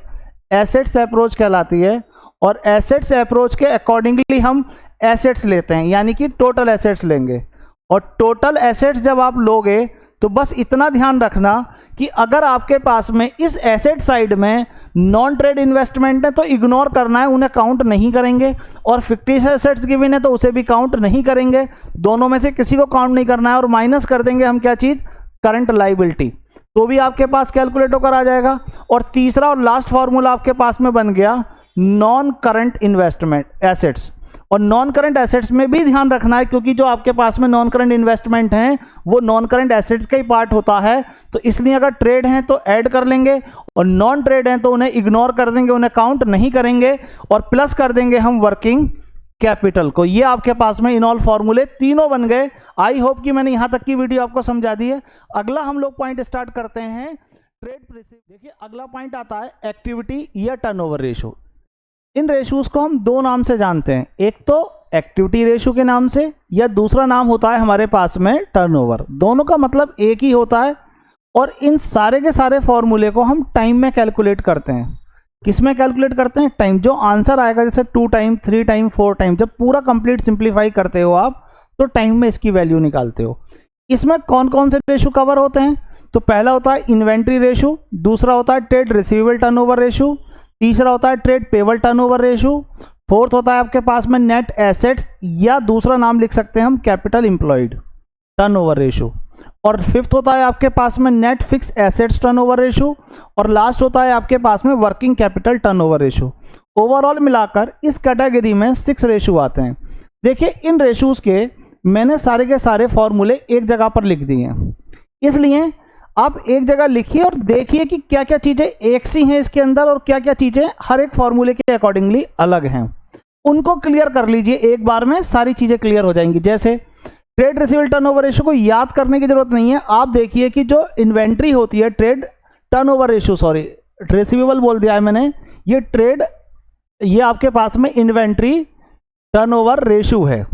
एसेट्स अप्रोच कहलाती है। और एसेट्स अप्रोच के अकॉर्डिंगली हम एसेट्स लेते हैं, यानी कि टोटल एसेट्स लेंगे। और टोटल एसेट्स जब आप लोगे तो बस इतना ध्यान रखना कि अगर आपके पास में इस एसेट साइड में नॉन ट्रेड इन्वेस्टमेंट है तो इग्नोर करना है, उन्हें काउंट नहीं करेंगे। और फिक्टिशियस एसेट्स गिवन है तो उसे भी काउंट नहीं करेंगे, दोनों में से किसी को काउंट नहीं करना है। और माइनस कर देंगे हम क्या चीज़, करंट लाइबिलिटी, तो भी आपके पास कैलकुलेट होकर आ जाएगा। और तीसरा और लास्ट फॉर्मूला आपके पास में बन गया नॉन करंट इन्वेस्टमेंट एसेट्स। और नॉन करंट एसेट्स में भी ध्यान रखना है, क्योंकि जो आपके पास में नॉन करंट इन्वेस्टमेंट हैं वो नॉन करंट एसेट्स का ही पार्ट होता है। तो इसलिए अगर ट्रेड हैं तो ऐड कर लेंगे और नॉन ट्रेड हैं तो उन्हें इग्नोर कर देंगे, उन्हें काउंट नहीं करेंगे। और प्लस कर देंगे हम वर्किंग कैपिटल को। ये आपके पास में इन ऑल फॉर्मूले तीनों बन गए। आई होप कि मैंने यहाँ तक की वीडियो आपको समझा दी है। अगला हम लोग पॉइंट स्टार्ट करते हैं ट्रेड प्रिंसिपल। देखिए अगला पॉइंट आता है एक्टिविटी या टर्नओवर रेशो। इन रेशोज को हम दो नाम से जानते हैं, एक तो एक्टिविटी रेशो के नाम से, या दूसरा नाम होता है हमारे पास में टर्नओवर। दोनों का मतलब एक ही होता है। और इन सारे के सारे फॉर्मूले को हम टाइम में कैलकुलेट करते हैं। किस में कैलकुलेट करते हैं, टाइम। जो आंसर आएगा जैसे 2 टाइम 3 टाइम 4 टाइम, जब पूरा कंप्लीट सिंप्लीफाई करते हो आप तो टाइम में इसकी वैल्यू निकालते हो। इसमें कौन कौन से रेशो कवर होते हैं, तो पहला होता है इन्वेंट्री रेशो, दूसरा होता है ट्रेड रिसीवेबल टर्नओवर रेशो, तीसरा होता है trade payable turnover ratio, fourth होता है आपके पास में नेट एसेट्स, या दूसरा नाम लिख सकते हैं हम कैपिटल एम्प्लॉयड टर्नओवर रेशो, और फिफ्थ होता है आपके पास में net fix assets turnover ratio, और लास्ट होता है आपके पास में working capital turnover ratio. Overall मिलाकर इस कैटेगरी में 6 रेशो आते हैं। देखिए इन रेशोज के मैंने सारे के सारे फॉर्मूले एक जगह पर लिख दिए हैं, इसलिए आप एक जगह लिखिए और देखिए कि क्या क्या चीज़ें एक सी हैं इसके अंदर और क्या क्या चीज़ें हर एक फॉर्मूले के अकॉर्डिंगली अलग हैं। उनको क्लियर कर लीजिए, एक बार में सारी चीज़ें क्लियर हो जाएंगी। जैसे ट्रेड रिसीवेबल टर्नओवर रेशो को याद करने की जरूरत नहीं है। आप देखिए कि जो इन्वेंट्री होती है, trade turnover ratio, sorry receivable बोल दिया है मैंने, ये ट्रेड, ये आपके पास में इन्वेंट्री टर्नओवर रेशो है।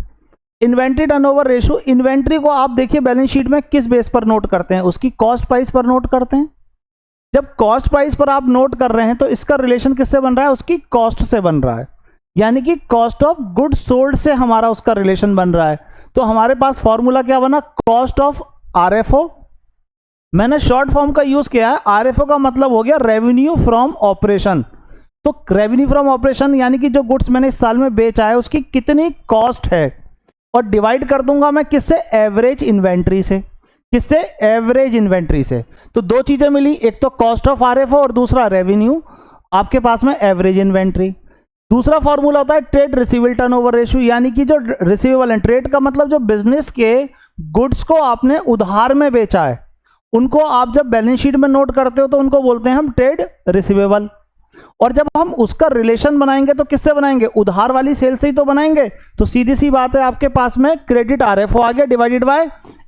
इन्वेंट्री टर्नओवर रेशो, इन्वेंट्री को आप देखिए बैलेंस शीट में किस बेस पर नोट करते हैं, उसकी कॉस्ट प्राइस पर नोट करते हैं। जब कॉस्ट प्राइस पर आप नोट कर रहे हैं तो इसका रिलेशन किससे बन रहा है, उसकी कॉस्ट से बन रहा है, यानी कि कॉस्ट ऑफ गुड्स सोल्ड से हमारा उसका रिलेशन बन रहा है। तो हमारे पास फॉर्मूला क्या बना, कॉस्ट ऑफ आरएफओ। मैंने शॉर्ट फॉर्म का यूज किया है, आरएफओ का मतलब हो गया रेवेन्यू फ्रॉम ऑपरेशन। तो रेवेन्यू फ्रॉम ऑपरेशन यानी कि जो गुड्स मैंने इस साल में बेचा है उसकी कितनी कॉस्ट है, और डिवाइड कर दूंगा मैं किससे, एवरेज इन्वेंट्री से। किससे, एवरेज इन्वेंट्री से। तो दो चीजें मिली, एक तो कॉस्ट ऑफ आरएफओ और दूसरा रेवेन्यू आपके पास में एवरेज इन्वेंट्री। दूसरा फॉर्मूला होता है ट्रेड रिसीवेबल टर्नओवर रेशियो, यानी कि जो रिसीवेबल है, ट्रेड का मतलब जो बिजनेस के गुड्स को आपने उधार में बेचा है उनको आप जब बैलेंस शीट में नोट करते हो तो उनको बोलते हैं हम ट्रेड रिसीवेबल। और जब हम उसका रिलेशन बनाएंगे तो किससे बनाएंगे, उधार वाली सेल से ही तो बनाएंगे। तो सीधी सी बात है, आपके पास में क्रेडिट आरएफओ आ गया divided by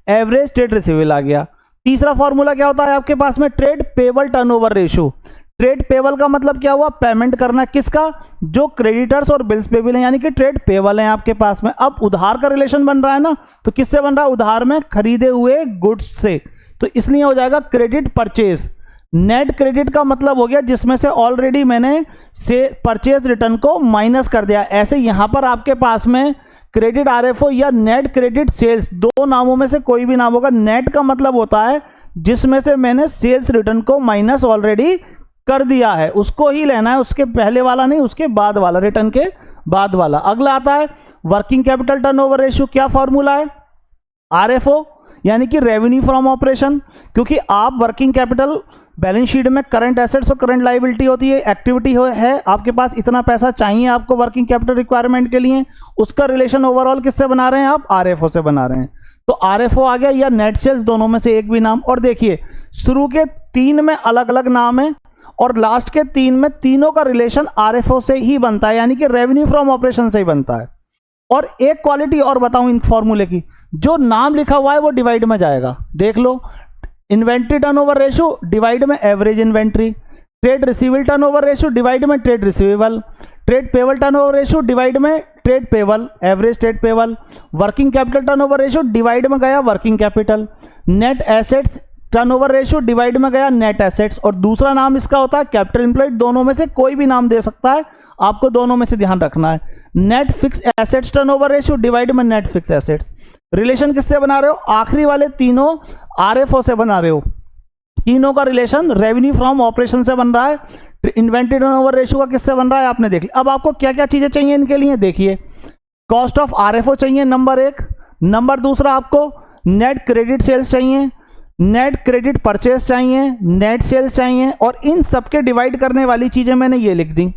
average trade receivable आ गया। तीसरा फॉर्मूला क्या होता है आपके पास में, trade payable turnover ratio. Trade payable का मतलब क्या हुआ, पेमेंट करना किसका, जो क्रेडिटर्स और बिल्स पेबल है, यानी कि ट्रेड पेबल है आपके पास में। अब उधार का रिलेशन बन रहा है ना, तो किससे बन रहा है, उधार में खरीदे हुए गुड्स से। तो इसलिए हो जाएगा क्रेडिट परचेज। नेट क्रेडिट का मतलब हो गया जिसमें से ऑलरेडी मैंने से परचेज रिटर्न को माइनस कर दिया। ऐसे यहां पर आपके पास में क्रेडिट आरएफओ या नेट क्रेडिट सेल्स, दो नामों में से कोई भी नाम होगा। नेट का मतलब होता है जिसमें से मैंने सेल्स रिटर्न को माइनस ऑलरेडी कर दिया है, उसको ही लेना है, उसके पहले वाला नहीं, उसके बाद वाला, रिटर्न के बाद वाला। अगला आता है वर्किंग कैपिटल टर्नओवर रेशियो। क्या फॉर्मूला है, आरएफओ, यानी कि रेवेन्यू फ्रॉम ऑपरेशन, क्योंकि आप वर्किंग कैपिटल बैलेंस शीट में करंट एसेट्स और करंट लायबिलिटी होती है, एक्टिविटी है, आपके पास इतना पैसा चाहिए आपको वर्किंग कैपिटल रिक्वायरमेंट के लिए, उसका रिलेशन ओवरऑल किससे बना रहे हैं आप, आरएफओ से बना रहे हैं। तो आरएफओ आ गया या नेट सेल्स, दोनों में से एक भी नाम। और देखिए शुरू के 3 में अलग अलग नाम है और लास्ट के 3 में तीनों का रिलेशन आरएफओ से ही बनता है, यानी कि रेवेन्यू फ्रॉम ऑपरेशन से ही बनता है। और एक क्वालिटी और बताऊं इन फॉर्मूले की, जो नाम लिखा हुआ है वो डिवाइड में जाएगा। देख लो, इन्वेंट्री टर्नओवर रेशियो डिवाइड में average inventory, trade receivable turnover ratio divide में trade receivable, trade payable turnover ratio divide में trade payable, average trade payable, working capital turnover ratio divide में गया working capital, net assets turnover ratio divide में गया net assets, और दूसरा नाम इसका होता है कैपिटल एम्प्लॉयड। दोनों में से कोई भी नाम दे सकता है, आपको दोनों में से ध्यान रखना है। Net fix assets turnover ratio divide में नेट फिक्स एसेट्स। रिलेशन किससे बना रहे हो, आखिरी वाले तीनों आरएफओ से बना रहे हो, तीनों का रिलेशन रेवेन्यू फ्रॉम ऑपरेशन से बन रहा है। इन्वेंट्री टर्नओवर रेशियो का किससे बन रहा है आपने देख लिया। अब आपको क्या क्या चीजें चाहिए इनके लिए, देखिए कॉस्ट ऑफ आरएफओ चाहिए नंबर 1, नंबर दूसरा आपको नेट क्रेडिट सेल्स चाहिए, नेट क्रेडिट परचेस चाहिए, नेट सेल्स चाहिए, और इन सबके डिवाइड करने वाली चीजें मैंने ये लिख दी।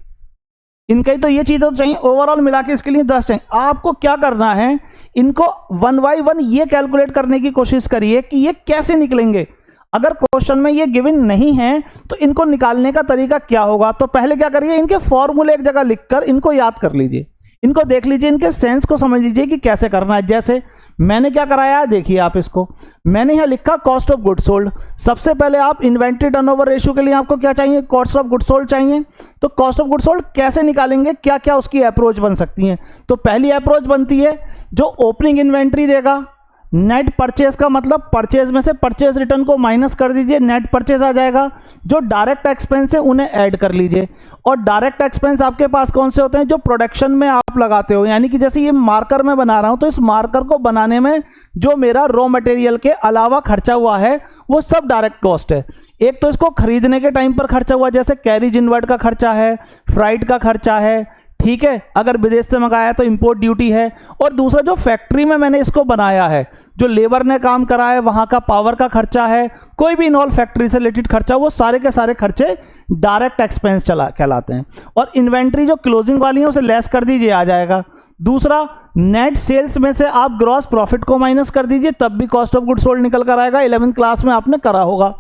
इनका ही तो ये चीजें तो चाहिए, ओवरऑल मिला के इसके लिए 10 चाहिए। आपको क्या करना है, इनको 1 बाय 1 ये कैलकुलेट करने की कोशिश करिए कि ये कैसे निकलेंगे। अगर क्वेश्चन में ये गिवन नहीं है तो इनको निकालने का तरीका क्या होगा। तो पहले क्या करिए, इनके फॉर्मूले एक जगह लिखकर इनको याद कर लीजिए, इनको देख लीजिए, इनके सेंस को समझ लीजिए कि कैसे करना है। जैसे मैंने क्या कराया है, देखिए आप इसको, मैंने यहां लिखा कॉस्ट ऑफ गुड सोल्ड। सबसे पहले आप इन्वेंट्री टर्नओवर रेशियो के लिए आपको क्या चाहिए, कॉस्ट ऑफ गुड सोल्ड चाहिए। तो कॉस्ट ऑफ गुड सोल्ड कैसे निकालेंगे, क्या क्या उसकी अप्रोच बन सकती है। तो पहली अप्रोच बनती है जो ओपनिंग इन्वेंट्री देगा, नेट परचेज का मतलब परचेज में से परचेज रिटर्न को माइनस कर दीजिए, नेट परचेज आ जाएगा। जो डायरेक्ट एक्सपेंस है उन्हें ऐड कर लीजिए। और डायरेक्ट एक्सपेंस आपके पास कौन से होते हैं, जो प्रोडक्शन में आप लगाते हो, यानी कि जैसे ये मार्कर मैं बना रहा हूं तो इस मार्कर को बनाने में जो मेरा रॉ मटेरियल के अलावा खर्चा हुआ है वो सब डायरेक्ट कॉस्ट है। एक तो इसको खरीदने के टाइम पर खर्चा हुआ, जैसे कैरिज इनवर्ट का खर्चा है, फ्राइट का खर्चा है, ठीक है, अगर विदेश से मंगाया तो इंपोर्ट ड्यूटी है। और दूसरा जो फैक्ट्री में मैंने इसको बनाया है, जो लेबर ने काम करा है, वहां का पावर का खर्चा है, कोई भी इन्वॉल्व फैक्ट्री से रिलेटेड खर्चा, वो सारे के सारे खर्चे डायरेक्ट एक्सपेंस कहलाते हैं। और इन्वेंट्री जो क्लोजिंग वाली है उसे लेस कर दीजिए, आ जाएगा। दूसरा, नेट सेल्स में से आप ग्रॉस प्रॉफिट को माइनस कर दीजिए, तब भी कॉस्ट ऑफ गुड सोल्ड निकल कर आएगा, 11th क्लास में आपने करा होगा।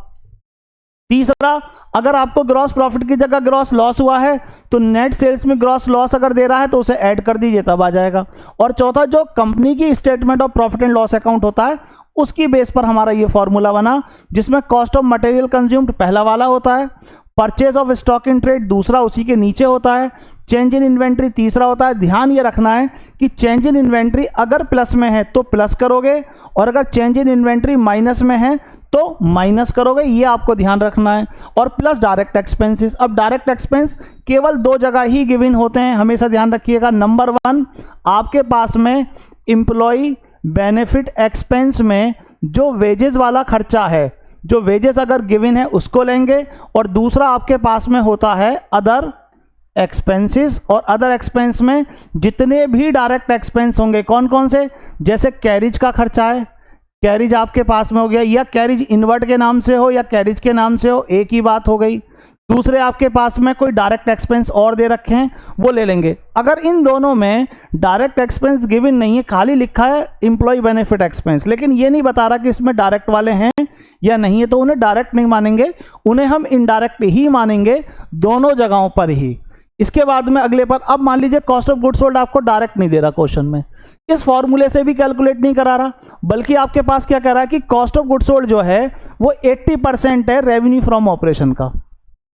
तीसरा, अगर आपको ग्रॉस प्रॉफिट की जगह ग्रॉस लॉस हुआ है तो नेट सेल्स में ग्रॉस लॉस अगर दे रहा है तो उसे ऐड कर दीजिए, तब आ जाएगा। और चौथा, जो कंपनी की statement of profit and loss account होता है उसकी बेस पर हमारा ये फॉर्मूला बना, जिसमें कॉस्ट ऑफ मटेरियल कंज्यूम्ड पहला वाला होता है, purchase of stock in trade दूसरा उसी के नीचे होता है, चेंज इन इन्वेंट्री तीसरा होता है। ध्यान ये रखना है कि चेंज इन इन्वेंट्री अगर प्लस में है तो प्लस करोगे, और अगर चेंज इन इन्वेंट्री माइनस में है तो माइनस करोगे, ये आपको ध्यान रखना है। और प्लस डायरेक्ट एक्सपेंसेस। अब डायरेक्ट एक्सपेंस केवल 2 जगह ही गिवन होते हैं, हमेशा ध्यान रखिएगा। नंबर 1, आपके पास में एम्प्लॉय बेनिफिट एक्सपेंस में जो वेजेस वाला खर्चा है, जो वेजेस अगर गिवन है उसको लेंगे। और दूसरा आपके पास में होता है अदर एक्सपेंसेस, और अदर एक्सपेंस में जितने भी डायरेक्ट एक्सपेंस होंगे, कौन कौन से, जैसे कैरिज का खर्चा है, कैरिज आपके पास में हो गया, या कैरिज इनवर्ट के नाम से हो या कैरिज के नाम से हो, एक ही बात हो गई। दूसरे आपके पास में कोई डायरेक्ट एक्सपेंस और दे रखे हैं वो ले लेंगे। अगर इन दोनों में डायरेक्ट एक्सपेंस गिवन नहीं है, खाली लिखा है एम्प्लॉय बेनिफिट एक्सपेंस, लेकिन ये नहीं बता रहा कि इसमें डायरेक्ट वाले हैं या नहीं है, तो उन्हें डायरेक्ट नहीं मानेंगे, उन्हें हम इनडायरेक्ट ही मानेंगे दोनों जगहों पर ही। इसके बाद में अगले पर, अब मान लीजिए कॉस्ट ऑफ गुड सोल्ड आपको डायरेक्ट नहीं दे रहा क्वेश्चन में, इस फॉर्मूले से भी कैलकुलेट नहीं करा रहा, बल्कि आपके पास क्या कह रहा है कि कॉस्ट ऑफ गुड सोल्ड जो है वो 80% है रेवेन्यू फ्रॉम ऑपरेशन का।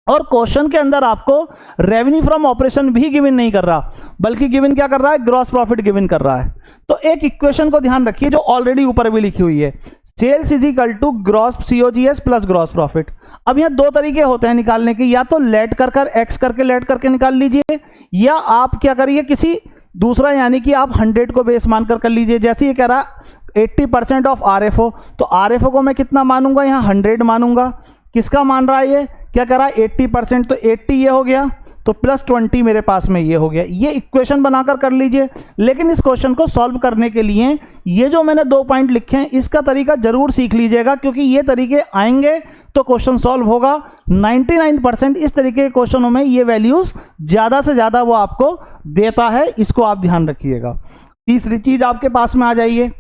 और क्वेश्चन के अंदर आपको रेवेन्यू फ्रॉम ऑपरेशन भी गिवन नहीं कर रहा, बल्कि गिवन क्या कर रहा है, ग्रॉस प्रॉफिट गिवन कर रहा है। तो एक इक्वेशन को ध्यान रखिए जो ऑलरेडी ऊपर भी लिखी हुई है, sales is equal to gross COGS plus gross profit. अब यहाँ 2 तरीके होते हैं निकालने के, या तो लेट कर एक्स करके लेट करके निकाल लीजिए, या आप क्या करिए किसी दूसरा, यानी कि आप 100 को बेस मानकर कर लीजिए। जैसे ये कह रहा 80% ऑफ RFO, तो RFO को मैं कितना मानूंगा, यहाँ 100 मानूंगा। किसका मान रहा है ये, क्या कह रहा है 80%, तो 80 ये हो गया, तो +20 मेरे पास में ये हो गया। ये इक्वेशन बनाकर कर लीजिए, लेकिन इस क्वेश्चन को सॉल्व करने के लिए ये जो मैंने 2 पॉइंट लिखे हैं इसका तरीका जरूर सीख लीजिएगा, क्योंकि ये तरीके आएंगे तो क्वेश्चन सॉल्व होगा। 99% इस तरीके के क्वेश्चनों में ये वैल्यूज ज़्यादा से ज़्यादा वो आपको देता है, इसको आप ध्यान रखिएगा। तीसरी चीज़ आपके पास में आ जाइए,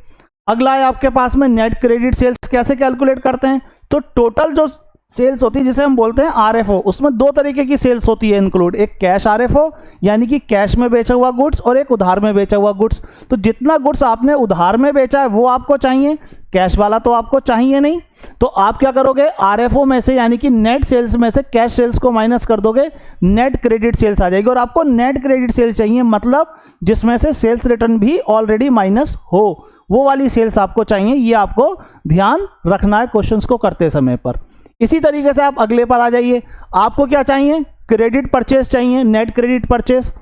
अगला है आपके पास में नेट क्रेडिट सेल्स कैसे कैलकुलेट करते हैं। तो टोटल जो सेल्स होती है जिसे हम बोलते हैं RFO, उसमें 2 तरीके की सेल्स होती है इंक्लूड, एक कैश RFO यानी कि कैश में बेचा हुआ गुड्स, और एक उधार में बेचा हुआ गुड्स। तो जितना गुड्स आपने उधार में बेचा है वो आपको चाहिए, कैश वाला तो आपको चाहिए नहीं। तो आप क्या करोगे, RFO में से यानी कि नेट सेल्स में से कैश सेल्स को माइनस कर दोगे, नेट क्रेडिट सेल्स आ जाएगी। और आपको नेट क्रेडिट सेल्स चाहिए, मतलब जिसमें से सेल्स रिटर्न भी ऑलरेडी माइनस हो, वो वाली सेल्स आपको चाहिए। ये आपको ध्यान रखना है क्वेश्चंस को करते समय पर। इसी तरीके से आप अगले पर आ जाइए, आपको क्या चाहिए, क्रेडिट परचेस चाहिए, net credit purchase,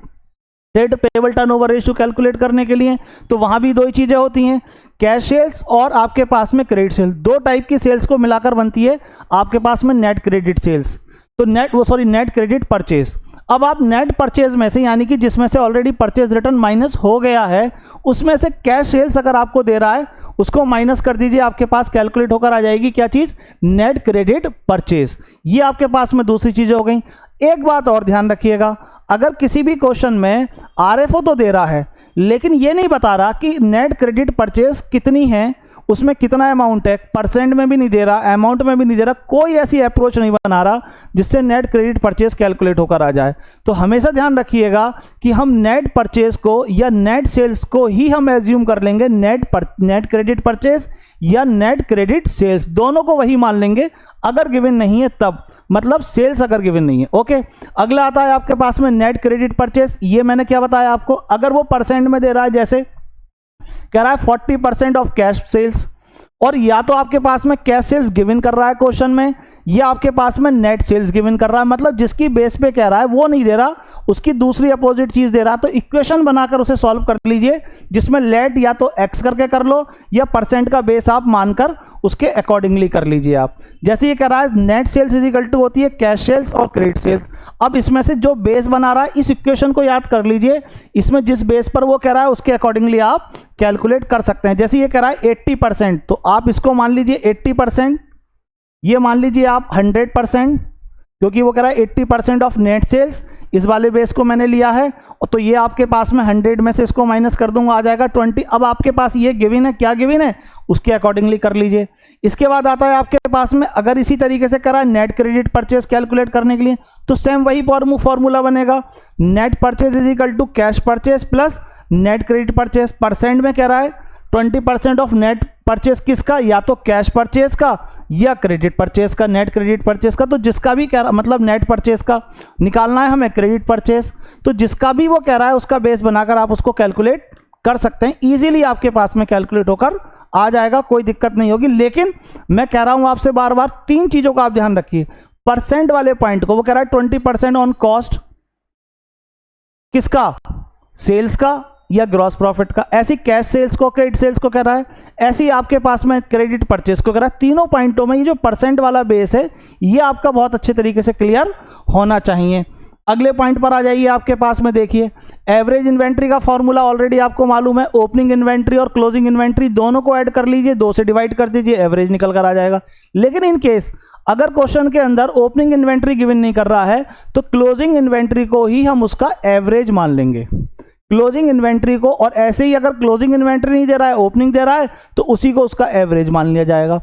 trade payable turnover ratio calculate करने के लिए। तो वहां भी 2 ही चीजें होती हैं, कैश सेल्स और आपके पास में क्रेडिट सेल्स। 2 टाइप की सेल्स को मिलाकर बनती है आपके पास में नेट क्रेडिट सेल्स, तो नेट क्रेडिट परचेस। अब आप नेट परचेज में से यानी कि जिसमें से ऑलरेडी परचेज रिटर्न माइनस हो गया है, उसमें से कैश सेल्स अगर आपको दे रहा है उसको माइनस कर दीजिए, आपके पास कैलकुलेट होकर आ जाएगी क्या चीज, नेट क्रेडिट परचेज। ये आपके पास में दूसरी चीजें हो गई। एक बात और ध्यान रखिएगा, अगर किसी भी क्वेश्चन में RFO तो दे रहा है लेकिन ये नहीं बता रहा कि नेट क्रेडिट परचेज कितनी है, उसमें कितना अमाउंट है, परसेंट में भी नहीं दे रहा, अमाउंट में भी नहीं दे रहा, कोई ऐसी अप्रोच नहीं बना रहा जिससे नेट क्रेडिट परचेज कैलकुलेट होकर आ जाए, तो हमेशा ध्यान रखिएगा कि हम नेट परचेज को या नेट सेल्स को ही हम एज्यूम कर लेंगे, नेट क्रेडिट परचेज या नेट क्रेडिट सेल्स, दोनों को वही मान लेंगे अगर गिवन नहीं है तब, मतलब सेल्स अगर गिवन नहीं है। ओके, अगला आता है आपके पास में नेट क्रेडिट परचेज। ये मैंने क्या बताया आपको, अगर वो परसेंट में दे रहा है, जैसे कह रहा है 40% ऑफ कैश सेल्स, और या तो आपके पास में कैश सेल्स गिवन कर रहा है क्वेश्चन में, या आपके पास में नेट सेल्स गिवन कर रहा है, मतलब जिसकी बेस पे कह रहा है वो नहीं दे रहा, उसकी दूसरी अपोजिट चीज दे रहा। तो इक्वेशन बनाकर उसे सॉल्व कर लीजिए, जिसमें लेट या तो एक्स करके कर लो या परसेंट का बेस आप मानकर उसके अकॉर्डिंगली कर लीजिए आप। जैसे ये कह रहा है net sales is equal to होती है कैश सेल्स और क्रेडिट सेल्स। अब इसमें से जो बेस बना रहा है इस इक्वेशन को याद कर लीजिए, इसमें जिस बेस पर वो कह रहा है उसके अकॉर्डिंगली आप कैलकुलेट कर सकते हैं। जैसे ये कह रहा है 80%, तो आप इसको मान लीजिए 80%, ये मान लीजिए आप 100%, क्योंकि वो कह रहा है 80% ऑफ नेट सेल्स, इस वाले बेस को मैंने लिया है, तो ये आपके पास में 100 में से इसको माइनस कर दूंगा, आ जाएगा 20। अब आपके पास ये गिवन है, क्या गिवन है उसके अकॉर्डिंगली कर लीजिए। इसके बाद आता है आपके पास में, अगर इसी तरीके से करा नेट क्रेडिट परचेज कैलकुलेट करने के लिए, तो सेम वही फॉर्मूला बनेगा, net purchase is equal to cash purchase plus net credit purchase. Percent में कह रहा है 20% ऑफ नेट परचेज किसका, या तो कैश परचेज का या क्रेडिट परचेज का, नेट क्रेडिट परचेज का। तो जिसका भी कह रहा, मतलब नेट परचेज का निकालना है हमें, क्रेडिट परचेज, तो जिसका भी वो कह रहा है उसका बेस बनाकर आप उसको कैलकुलेट कर सकते हैं। इजीली आपके पास में कैलकुलेट होकर आ जाएगा, कोई दिक्कत नहीं होगी। लेकिन मैं कह रहा हूं आपसे बार बार 3 चीजों का आप ध्यान रखिए। परसेंट वाले पॉइंट को, वो कह रहा है 20% ऑन कॉस्ट, किसका, सेल्स का या ग्रॉस प्रॉफिट का। ऐसी कैश सेल्स को, क्रेडिट सेल्स को कह रहा है, ऐसी आपके पास में क्रेडिट परचेज को कह रहा है। तीनों पॉइंटों में ये जो परसेंट वाला बेस है ये आपका बहुत अच्छे तरीके से क्लियर होना चाहिए। अगले पॉइंट पर आ जाइए, आपके पास में देखिए एवरेज इन्वेंट्री का फॉर्मूला ऑलरेडी आपको मालूम है, ओपनिंग इन्वेंट्री और क्लोजिंग इन्वेंट्री दोनों को ऐड कर लीजिए, 2 से डिवाइड कर दीजिए, एवरेज निकल कर आ जाएगा। लेकिन इन केस अगर क्वेश्चन के अंदर ओपनिंग इन्वेंट्री गिवन नहीं कर रहा है तो क्लोजिंग इन्वेंट्री को ही हम उसका एवरेज मान लेंगे, क्लोजिंग इन्वेंट्री को। और ऐसे ही अगर क्लोजिंग इन्वेंट्री नहीं दे रहा है, ओपनिंग दे रहा है, तो उसी को उसका एवरेज मान लिया जाएगा।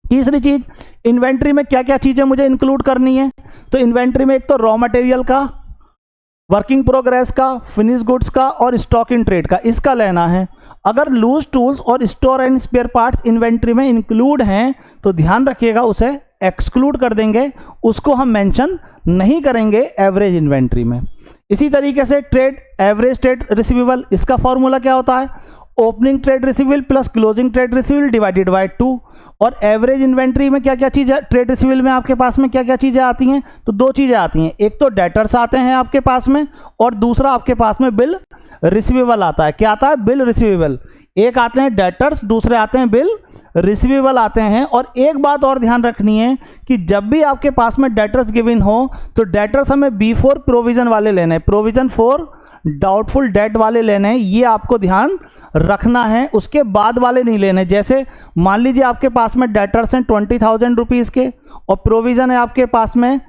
तीसरी चीज, इन्वेंट्री में क्या क्या चीजें मुझे इंक्लूड करनी है, तो इन्वेंट्री में एक तो रॉ मटेरियल का, वर्किंग प्रोग्रेस का, फिनिश गुड्स का और स्टॉक इन ट्रेड का, इसका लेना है। अगर लूज टूल्स और store and spare parts inventory में इंक्लूड हैं तो ध्यान रखिएगा उसे एक्सक्लूड कर देंगे, उसको हम मेंशन नहीं करेंगे एवरेज इन्वेंट्री में। इसी तरीके से ट्रेड, एवरेज ट्रेड रिसीवेबल, इसका फॉर्मूला क्या होता है, opening trade receivable plus closing trade receivable divided by 2। और एवरेज इन्वेंट्री में क्या क्या चीज़ है, ट्रेड रिसीवेबल में आपके पास में क्या क्या चीज़ें आती हैं, तो 2 चीज़ें आती हैं, एक तो डेटर्स आते हैं आपके पास में और दूसरा आपके पास में बिल रिसीवेबल आता है। क्या आता है, बिल रिसीवेबल। एक आते हैं डेटर्स, दूसरे आते हैं बिल रिसीवेबल आते हैं। और एक बात और ध्यान रखनी है कि जब भी आपके पास में डेटर्स गिवन हो तो डेटर्स हमें बिफोर प्रोविजन वाले लेने हैं, प्रोविजन फॉर डाउटफुल डेट वाले लेने हैं, ये आपको ध्यान रखना है, उसके बाद वाले नहीं लेने। जैसे मान लीजिए आपके पास में डेटर्स हैं 20,000 रुपीज़ के और प्रोविज़न है आपके पास में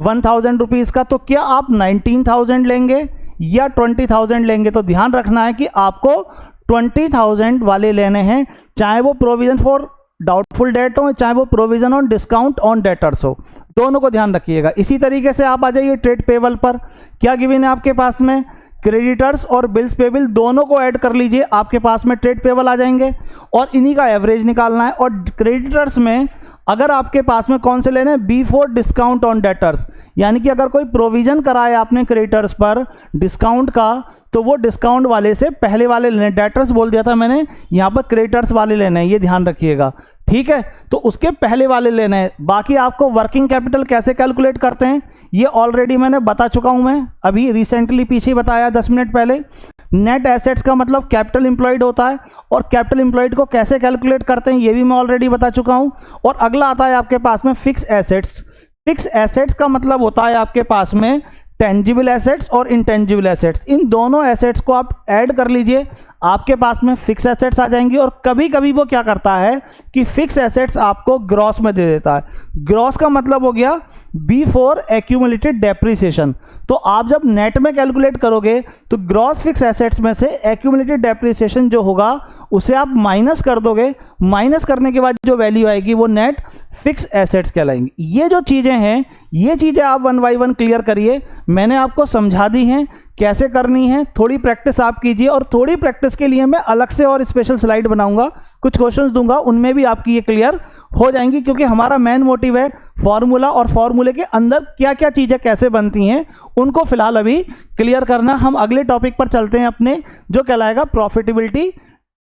1,000 रुपीज़ का, तो क्या आप 19,000 लेंगे या 20,000 लेंगे? तो ध्यान रखना है कि आपको 20,000 वाले लेने हैं, चाहे वो प्रोविज़न फॉर डाउटफुल डेट हो, चाहे वो provision on discount on debtors हो, दोनों को ध्यान रखिएगा। इसी तरीके से आप आ जाइए ट्रेड पेबल पर। क्या गिवन है आपके पास में? क्रेडिटर्स और बिल्स पेबल दोनों को ऐड कर लीजिए, आपके पास में ट्रेड पेबल आ जाएंगे और इन्हीं का एवरेज निकालना है। और क्रेडिटर्स में अगर आपके पास में कौन से लेने हैं? बिफोर डिस्काउंट ऑन डेटर्स, यानी कि अगर कोई प्रोविजन कराए आपने क्रेडिटर्स पर डिस्काउंट का, तो वो डिस्काउंट वाले से पहले वाले लेने। डेटर्स बोल दिया था मैंने, यहाँ पर क्रेडिटर्स वाले लेने हैं, ये ध्यान रखिएगा, ठीक है? तो उसके पहले वाले लेने हैं। बाकी आपको वर्किंग कैपिटल कैसे कैलकुलेट करते हैं ये ऑलरेडी मैंने बता चुका हूं, मैं अभी रिसेंटली पीछे बताया 10 मिनट पहले। नेट एसेट्स का मतलब कैपिटल एम्प्लॉयड होता है और कैपिटल एम्प्लॉयड को कैसे कैलकुलेट करते हैं ये भी मैं ऑलरेडी बता चुका हूं। और अगला आता है आपके पास में फिक्स एसेट्स। फिक्स एसेट्स का मतलब होता है आपके पास में टेंजिबल एसेट्स और इनटेंजिबल एसेट्स। इन दोनों एसेट्स को आप ऐड कर लीजिए, आपके पास में फिक्स एसेट्स आ जाएंगी। और कभी कभी वो क्या करता है कि फिक्स एसेट्स आपको ग्रॉस में दे देता है। ग्रॉस का मतलब हो गया बिफोर एक्यूमुलेटेड डेप्रिसिएशन। तो आप जब नेट में कैलकुलेट करोगे तो ग्रॉस फिक्स एसेट्स में से एक्यूमुलेटेड डेप्रिसिएशन जो होगा उसे आप माइनस कर दोगे, माइनस करने के बाद जो वैल्यू आएगी वो नेट फिक्स एसेट्स कहलाएंगी। ये जो चीज़ें हैं ये चीज़ें आप 1 बाय 1 क्लियर करिए, मैंने आपको समझा दी हैं कैसे करनी है। थोड़ी प्रैक्टिस आप कीजिए और थोड़ी प्रैक्टिस के लिए मैं अलग से और स्पेशल स्लाइड बनाऊंगा, कुछ क्वेश्चंस दूंगा, उनमें भी आपकी ये क्लियर हो जाएंगी। क्योंकि हमारा मेन मोटिव है फॉर्मूला और फॉर्मूले के अंदर क्या क्या चीज़ें कैसे बनती हैं उनको फिलहाल अभी क्लियर करना। हम अगले टॉपिक पर चलते हैं अपने, जो कहलाएगा प्रॉफिटेबिलिटी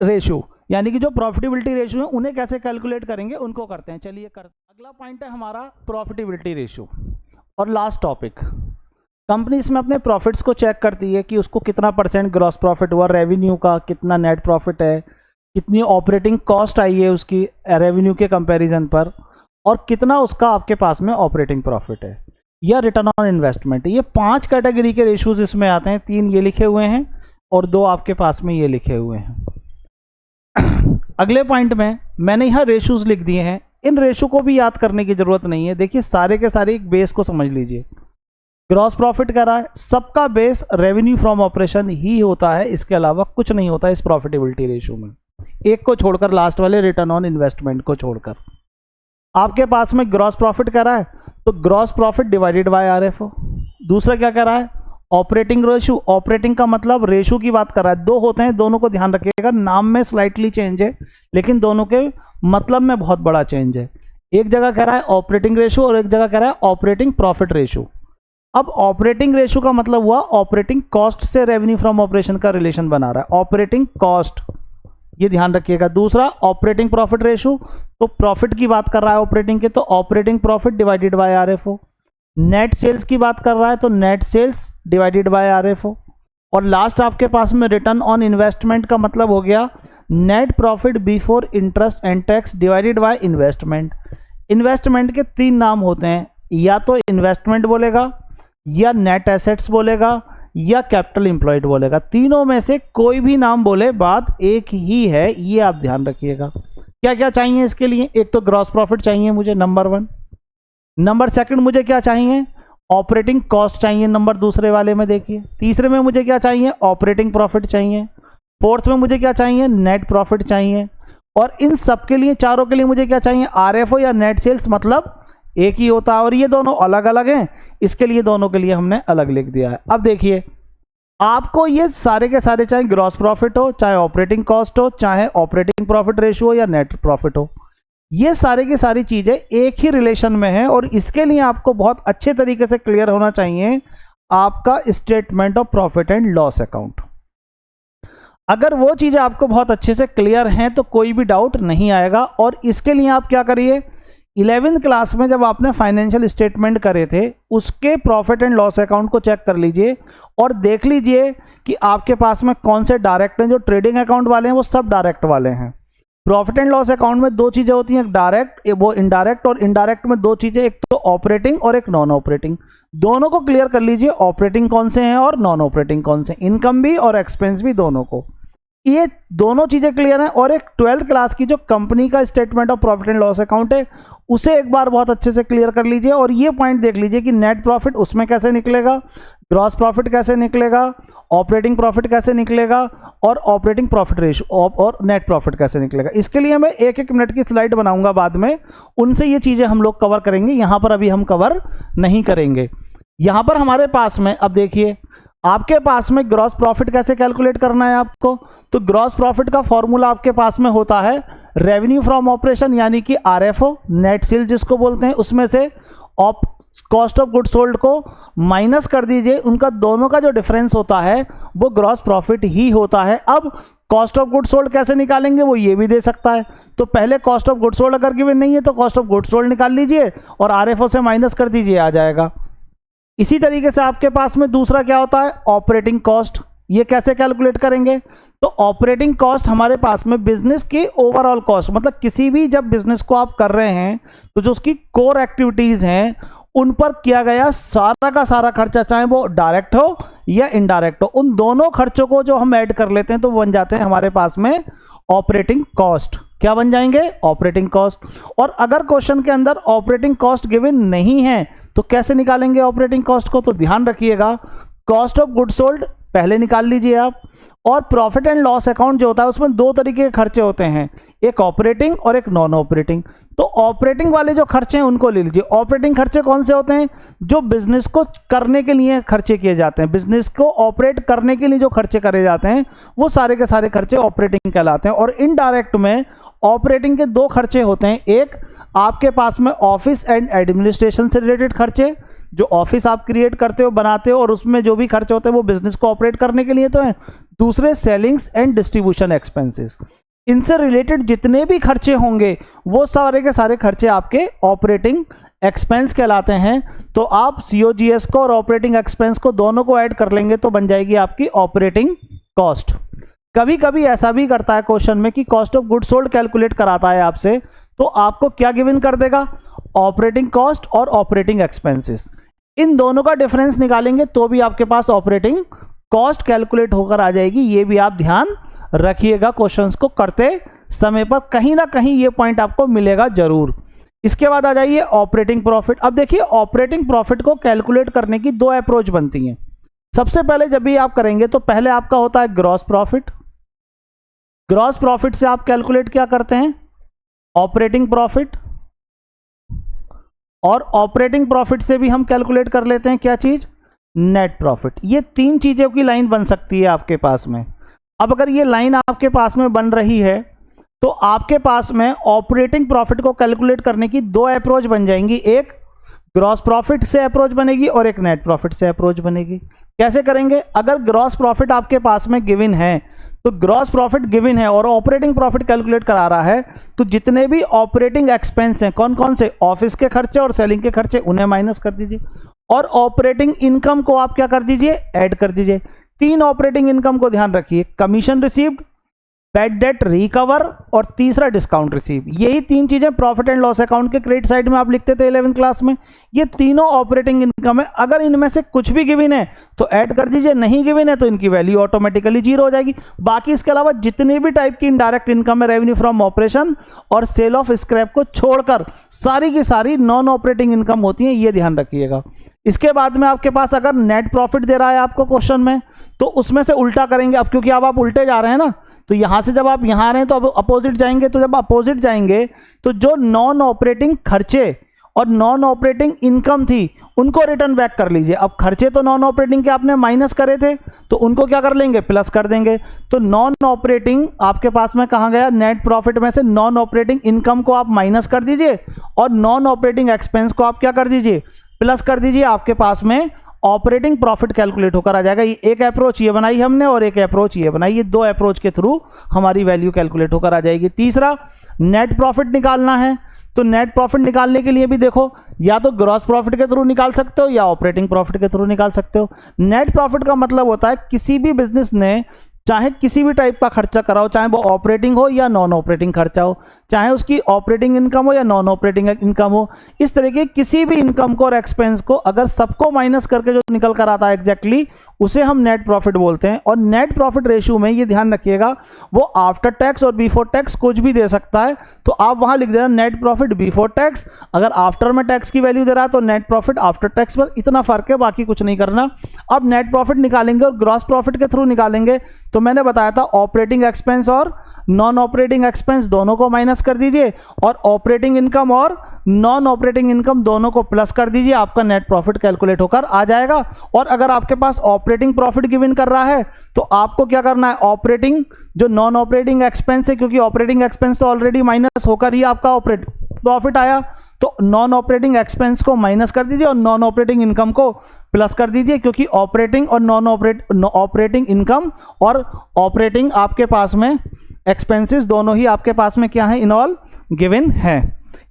रेशियो, यानी कि जो प्रॉफिटेबिलिटी रेशियो है उन्हें कैसे कैलकुलेट करेंगे उनको करते हैं। चलिए अगला पॉइंट है हमारा प्रॉफिटेबिलिटी रेशियो। और लास्ट टॉपिक, कंपनी इसमें अपने प्रॉफिट्स को चेक करती है कि उसको कितना % ग्रॉस प्रॉफिट हुआ, रेवेन्यू का कितना नेट प्रॉफिट है, कितनी ऑपरेटिंग कॉस्ट आई है उसकी रेवेन्यू के कंपैरिजन पर, और कितना उसका आपके पास में ऑपरेटिंग प्रॉफिट है या रिटर्न ऑन इन्वेस्टमेंट। ये 5 कैटेगरी के रेशियोज इसमें आते हैं, 3 ये लिखे हुए हैं और 2 आपके पास में ये लिखे हुए हैं। अगले पॉइंट में मैंने यहाँ रेशियोज लिख दिए हैं, इन रेशियो को भी याद करने की जरूरत नहीं है। देखिए सारे के सारे एक बेस को समझ लीजिए। ग्रॉस प्रॉफिट कह रहा है, सबका बेस रेवेन्यू फ्रॉम ऑपरेशन ही होता है, इसके अलावा कुछ नहीं होता इस प्रॉफिटेबिलिटी रेशियो में, एक को छोड़कर, लास्ट वाले रिटर्न ऑन इन्वेस्टमेंट को छोड़कर। आपके पास में ग्रॉस प्रॉफिट कह रहा है तो gross profit divided by RFO. दूसरा क्या कह रहा है? Operating ratio. ऑपरेटिंग का मतलब रेशियो की बात कर रहा है, 2 होते हैं, दोनों को ध्यान रखिएगा, नाम में स्लाइटली चेंज है लेकिन दोनों के मतलब में बहुत बड़ा चेंज है। एक जगह कह रहा है ऑपरेटिंग रेशियो और एक जगह कह रहा है ऑपरेटिंग प्रॉफिट रेशियो। अब ऑपरेटिंग रेशियो का मतलब हुआ ऑपरेटिंग कॉस्ट से रेवेन्यू फ्रॉम ऑपरेशन का रिलेशन बना रहा है, ऑपरेटिंग कॉस्ट, ये ध्यान रखिएगा। दूसरा ऑपरेटिंग प्रॉफिट रेशियो, तो प्रॉफिट की बात कर रहा है ऑपरेटिंग के, तो operating profit divided by RFO. Net sales की बात कर रहा है तो net sales divided by RFO. और लास्ट आपके पास में रिटर्न ऑन इन्वेस्टमेंट का मतलब हो गया net profit before interest and tax divided by investment. Investment के 3 नाम होते हैं, या तो इन्वेस्टमेंट बोलेगा, या नेट एसेट्स बोलेगा, या कैपिटल एम्प्लॉयड बोलेगा। तीनों में से कोई भी नाम बोले बात एक ही है, ये आप ध्यान रखिएगा। क्या क्या चाहिए इसके लिए? एक तो ग्रॉस प्रॉफिट चाहिए मुझे, नंबर 1। नंबर 2 मुझे क्या चाहिए? ऑपरेटिंग कॉस्ट चाहिए, नंबर दूसरे वाले में देखिए। तीसरे में मुझे क्या चाहिए? ऑपरेटिंग प्रॉफिट चाहिए। 4th में मुझे क्या चाहिए? नेट प्रॉफिट चाहिए। और इन सब के लिए, चारों के लिए मुझे क्या चाहिए? आरएफओ या नेट सेल्स, मतलब एक ही होता है। और ये दोनों अलग अलग हैं, इसके लिए दोनों के लिए हमने अलग लिख दिया है। अब देखिए आपको ये सारे के सारे, चाहे ग्रॉस प्रॉफिट हो, चाहे ऑपरेटिंग कॉस्ट हो, चाहे ऑपरेटिंग प्रॉफिट रेशियो हो या नेट प्रॉफिट हो, ये सारे की सारी चीजें एक ही रिलेशन में है। और इसके लिए आपको बहुत अच्छे तरीके से क्लियर होना चाहिए आपका statement of profit and loss account. अगर वो चीजें आपको बहुत अच्छे से क्लियर हैं तो कोई भी डाउट नहीं आएगा। और इसके लिए आप क्या करिए 11वीं क्लास में जब आपने फाइनेंशियल स्टेटमेंट करे थे उसके प्रॉफिट एंड लॉस अकाउंट को चेक कर लीजिए और देख लीजिए कि आपके पास में कौन से डायरेक्ट हैं। जो ट्रेडिंग अकाउंट वाले हैं वो सब डायरेक्ट वाले हैं। प्रॉफिट एंड लॉस अकाउंट में दो चीज़ें होती हैं, एक डायरेक्ट वो इनडायरेक्ट, और इनडायरेक्ट में दो चीज़ें, एक तो ऑपरेटिंग और एक नॉन ऑपरेटिंग। दोनों को क्लियर कर लीजिए, ऑपरेटिंग कौन से हैं और नॉन ऑपरेटिंग कौन से, इनकम भी और एक्सपेंस भी, दोनों को। ये दोनों चीज़ें क्लियर हैं। और एक 12th क्लास की जो कंपनी का statement of profit and loss account है उसे एक बार बहुत अच्छे से क्लियर कर लीजिए और ये पॉइंट देख लीजिए कि नेट प्रॉफिट उसमें कैसे निकलेगा, ग्रॉस प्रॉफिट कैसे निकलेगा, ऑपरेटिंग प्रॉफिट कैसे निकलेगा और ऑपरेटिंग प्रॉफिट रेशियो और नेट प्रॉफिट कैसे निकलेगा। इसके लिए मैं एक एक मिनट की स्लाइड बनाऊंगा बाद में, उनसे ये चीज़ें हम लोग कवर करेंगे, यहाँ पर अभी हम कवर नहीं करेंगे। यहाँ पर हमारे पास में अब देखिए आपके पास में ग्रॉस प्रॉफिट कैसे कैलकुलेट करना है आपको। तो ग्रॉस प्रॉफिट का फॉर्मूला आपके पास में होता है रेवेन्यू फ्रॉम ऑपरेशन यानी कि आरएफओ, नेट सेल जिसको बोलते हैं, उसमें से कॉस्ट ऑफ गुड सोल्ड को माइनस कर दीजिए, उनका दोनों का जो डिफरेंस होता है वो ग्रॉस प्रॉफिट ही होता है। अब कॉस्ट ऑफ गुड सोल्ड कैसे निकालेंगे वो ये भी दे सकता है। तो पहले कॉस्ट ऑफ गुड सोल्ड अगर गिवन नहीं है तो कॉस्ट ऑफ गुड सोल्ड निकाल लीजिए और आरएफओ से माइनस कर दीजिए, आ जाएगा। इसी तरीके से आपके पास में दूसरा क्या होता है, ऑपरेटिंग कॉस्ट। ये कैसे कैलकुलेट करेंगे, तो ऑपरेटिंग कॉस्ट हमारे पास में बिजनेस की ओवरऑल कॉस्ट, मतलब किसी भी जब बिजनेस को आप कर रहे हैं तो जो उसकी कोर एक्टिविटीज हैं उन पर किया गया सारा का सारा खर्चा, चाहे वो डायरेक्ट हो या इनडायरेक्ट हो, उन दोनों खर्चों को जो हम ऐड कर लेते हैं तो बन जाते हैं हमारे पास में ऑपरेटिंग कॉस्ट। क्या बन जाएंगे, ऑपरेटिंग कॉस्ट। और अगर क्वेश्चन के अंदर ऑपरेटिंग कॉस्ट गिवन नहीं है तो कैसे निकालेंगे ऑपरेटिंग कॉस्ट को, तो ध्यान रखिएगा कॉस्ट ऑफ गुड सोल्ड पहले निकाल लीजिए आप, और प्रॉफिट एंड लॉस अकाउंट जो होता है उसमें दो तरीके के खर्चे होते हैं, एक ऑपरेटिंग और एक नॉन ऑपरेटिंग। तो ऑपरेटिंग वाले जो खर्चे हैं उनको ले लीजिए। ऑपरेटिंग खर्चे कौन से होते हैं, जो बिजनेस को करने के लिए खर्चे किए जाते हैं, बिजनेस को ऑपरेट करने के लिए जो खर्चे करे जाते हैं वो सारे के सारे खर्चे ऑपरेटिंग कहलाते हैं। और इनडायरेक्ट में ऑपरेटिंग के दो खर्चे होते हैं, एक आपके पास में ऑफिस एंड एडमिनिस्ट्रेशन से रिलेटेड खर्चे, जो ऑफिस आप क्रिएट करते हो बनाते हो और उसमें जो भी खर्चे होते हैं वो बिजनेस को ऑपरेट करने के लिए तो है। दूसरे सेलिंग्स एंड डिस्ट्रीब्यूशन एक्सपेंसेस, इनसे रिलेटेड जितने भी खर्चे होंगे वो सारे के सारे खर्चे आपके ऑपरेटिंग एक्सपेंस कहलाते हैं। तो आप सीओजीएस को और ऑपरेटिंग एक्सपेंस को दोनों को ऐड कर लेंगे तो बन जाएगी आपकी ऑपरेटिंग कॉस्ट। कभी कभी ऐसा भी करता है क्वेश्चन में कि cost of good sold calculate कराता है आपसे, तो आपको क्या गिवन कर देगा, ऑपरेटिंग कॉस्ट और ऑपरेटिंग एक्सपेंसेस, इन दोनों का डिफरेंस निकालेंगे तो भी आपके पास ऑपरेटिंग कॉस्ट कैलकुलेट होकर आ जाएगी। ये भी आप ध्यान रखिएगा, क्वेश्चंस को करते समय पर कहीं ना कहीं ये पॉइंट आपको मिलेगा जरूर। इसके बाद आ जाइए ऑपरेटिंग प्रॉफिट। अब देखिए ऑपरेटिंग प्रॉफिट को कैलकुलेट करने की दो अप्रोच बनती हैं। सबसे पहले जब भी आप करेंगे तो पहले आपका होता है ग्रॉस प्रॉफिट। ग्रॉस प्रॉफिट से आप कैलकुलेट क्या करते हैं, ऑपरेटिंग प्रॉफिट, और ऑपरेटिंग प्रॉफिट से भी हम कैलकुलेट कर लेते हैं क्या चीज, नेट प्रॉफिट। ये तीन चीजों की लाइन बन सकती है आपके पास में। अब अगर ये लाइन आपके पास में बन रही है तो आपके पास में ऑपरेटिंग प्रॉफिट को कैलकुलेट करने की दो अप्रोच बन जाएंगी, एक ग्रॉस प्रॉफिट से अप्रोच बनेगी और एक नेट प्रॉफिट से अप्रोच बनेगी। कैसे करेंगे, अगर ग्रॉस प्रॉफिट आपके पास में गिवन है तो ग्रॉस प्रॉफिट गिवन है और ऑपरेटिंग प्रॉफिट कैलकुलेट करा रहा है तो जितने भी ऑपरेटिंग एक्सपेंस हैं कौन कौन से, ऑफिस के खर्चे और सेलिंग के खर्चे, उन्हें माइनस कर दीजिए और ऑपरेटिंग इनकम को आप क्या कर दीजिए, ऐड कर दीजिए। तीन ऑपरेटिंग इनकम को ध्यान रखिए, commission received, bad debt recover और तीसरा डिस्काउंट रिसीव। यही तीन चीजें प्रॉफिट एंड लॉस अकाउंट के क्रेडिट साइड में आप लिखते थे 11वीं क्लास में। ये तीनों ऑपरेटिंग इनकम है, अगर इनमें से कुछ भी गिवन है तो ऐड कर दीजिए, नहीं गिवन है तो इनकी वैल्यू ऑटोमेटिकली जीरो हो जाएगी। बाकी इसके अलावा जितनी भी टाइप की इनडायरेक्ट इनकम है, रेवेन्यू फ्रॉम ऑपरेशन और सेल ऑफ स्क्रैप को छोड़कर सारी की सारी नॉन ऑपरेटिंग इनकम होती है, ये ध्यान रखिएगा। इसके बाद में आपके पास अगर नेट प्रॉफिट दे रहा है आपको क्वेश्चन में तो उसमें से उल्टा करेंगे। अब क्योंकि अब आप उल्टे जा रहे हैं ना, तो यहां से जब आप यहां आ रहे हैं तो अब अपोजिट जाएंगे, तो जब अपोजिट जाएंगे तो जो नॉन ऑपरेटिंग खर्चे और नॉन ऑपरेटिंग इनकम थी उनको रिटर्न बैक कर लीजिए। अब खर्चे तो नॉन ऑपरेटिंग के आपने माइनस करे थे तो उनको क्या कर लेंगे, प्लस कर देंगे। तो नॉन ऑपरेटिंग आपके पास में कहां गया, नेट प्रॉफिट में से नॉन ऑपरेटिंग इनकम को आप माइनस कर दीजिए और नॉन ऑपरेटिंग एक्सपेंस को आप क्या कर दीजिए, प्लस कर दीजिए। आपके पास में ऑपरेटिंग प्रॉफिट कैलकुलेट होकर आ जाएगा। ये एक अप्रोच ये बनाई हमने और एक अप्रोच ये बनाई, ये दो अप्रोच के थ्रू हमारी वैल्यू कैलकुलेट होकर आ जाएगी। तीसरा नेट प्रॉफिट निकालना है तो नेट प्रॉफिट निकालने के लिए भी देखो, या तो ग्रॉस प्रॉफिट के थ्रू निकाल सकते हो या ऑपरेटिंग प्रॉफिट के थ्रू निकाल सकते हो। नेट प्रॉफिट का मतलब होता है किसी भी बिजनेस ने चाहे किसी भी टाइप का खर्चा कराओ, चाहे वो ऑपरेटिंग हो या नॉन ऑपरेटिंग खर्चा हो, चाहे उसकी ऑपरेटिंग इनकम हो या नॉन ऑपरेटिंग इनकम हो, इस तरह के किसी भी इनकम को और एक्सपेंस को अगर सबको माइनस करके जो निकल कर आता है एग्जैक्टली, उसे हम नेट प्रॉफिट बोलते हैं। और नेट प्रॉफिट रेशियो में ये ध्यान रखिएगा, वो आफ्टर टैक्स और बिफोर टैक्स कुछ भी दे सकता है। तो आप वहां लिख देना नेट प्रॉफिट बिफोर टैक्स, अगर आफ्टर में टैक्स की वैल्यू दे रहा है तो नेट प्रॉफिट आफ्टर टैक्स, बस इतना फर्क है, बाकी कुछ नहीं करना। अब नेट प्रॉफिट निकालेंगे और ग्रॉस प्रॉफिट के थ्रू निकालेंगे, तो मैंने बताया था ऑपरेटिंग एक्सपेंस और नॉन ऑपरेटिंग एक्सपेंस दोनों को माइनस कर दीजिए और ऑपरेटिंग इनकम और नॉन ऑपरेटिंग इनकम दोनों को प्लस कर दीजिए, आपका नेट प्रॉफिट कैलकुलेट होकर आ जाएगा। और अगर आपके पास ऑपरेटिंग प्रॉफिट गिवन कर रहा है तो आपको क्या करना है, ऑपरेटिंग जो नॉन ऑपरेटिंग एक्सपेंस है, क्योंकि ऑपरेटिंग एक्सपेंस तो ऑलरेडी माइनस होकर ही आपका ऑपरेटिंग प्रॉफिट आया, तो नॉन ऑपरेटिंग एक्सपेंस को माइनस कर दीजिए और नॉन ऑपरेटिंग इनकम को प्लस कर दीजिए, क्योंकि ऑपरेटिंग और नॉन ऑपरेटिंग इनकम और ऑपरेटिंग आपके पास में एक्सपेंसेस दोनों ही आपके पास में क्या है, इन ऑल गिवन है।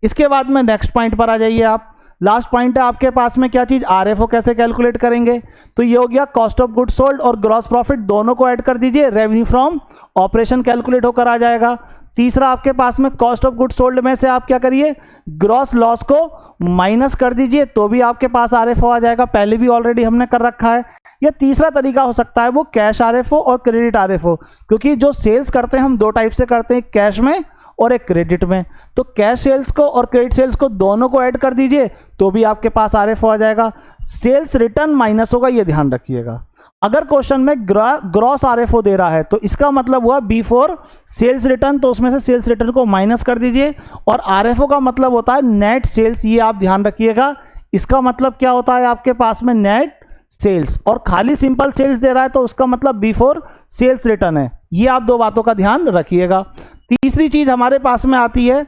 इसके बाद में नेक्स्ट पॉइंट पर आ जाइए आप। लास्ट पॉइंट है आपके पास में क्या चीज, आरएफओ कैसे कैलकुलेट करेंगे। तो ये हो गया कॉस्ट ऑफ गुड्स सोल्ड और ग्रॉस प्रॉफिट दोनों को ऐड कर दीजिए, रेवेन्यू फ्रॉम ऑपरेशन कैलकुलेट होकर आ जाएगा। तीसरा आपके पास में कॉस्ट ऑफ गुड्स सोल्ड में से आप क्या करिए, ग्रॉस लॉस को माइनस कर दीजिए, तो भी आपके पास आरएफओ आ जाएगा, पहले भी ऑलरेडी हमने कर रखा है। या तीसरा तरीका हो सकता है वो कैश आरएफओ और क्रेडिट आरएफओ, क्योंकि जो सेल्स करते हैं हम दो टाइप से करते हैं, कैश में और एक क्रेडिट में। तो कैश सेल्स को और क्रेडिट सेल्स को दोनों को ऐड कर दीजिए, तो भी आपके पास आरएफओ आ जाएगा। सेल्स रिटर्न माइनस होगा, ये ध्यान रखिएगा। अगर क्वेश्चन में ग्रॉस आरएफओ दे रहा है तो इसका मतलब हुआ बिफोर सेल्स रिटर्न, तो उसमें से सेल्स रिटर्न को माइनस कर दीजिए। और आरएफओ का मतलब होता है नेट सेल्स, ये आप ध्यान रखिएगा। इसका मतलब क्या होता है आपके पास में, नेट सेल्स। और खाली सिंपल सेल्स दे रहा है तो उसका मतलब बिफोर सेल्स रिटर्न है। ये आप दो बातों का ध्यान रखिएगा। तीसरी चीज हमारे पास में आती है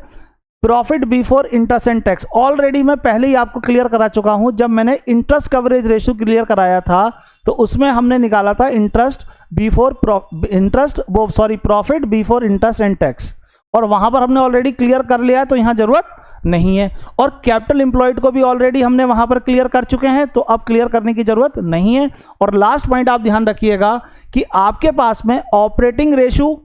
profit before interest and tax. Already मैं पहले ही आपको क्लियर करा चुका हूं, जब मैंने इंटरेस्ट कवरेज रेशियो क्लियर कराया था तो उसमें हमने निकाला था profit before interest and tax, और वहां पर हमने ऑलरेडी क्लियर कर लिया है, तो यहां जरूरत नहीं है। और कैपिटल एम्प्लॉयड को भी ऑलरेडी हमने वहां पर क्लियर कर चुके हैं, तो अब क्लियर करने की जरूरत नहीं है। और लास्ट पॉइंट आप ध्यान रखिएगा कि आपके पास में ऑपरेटिंग रेशियो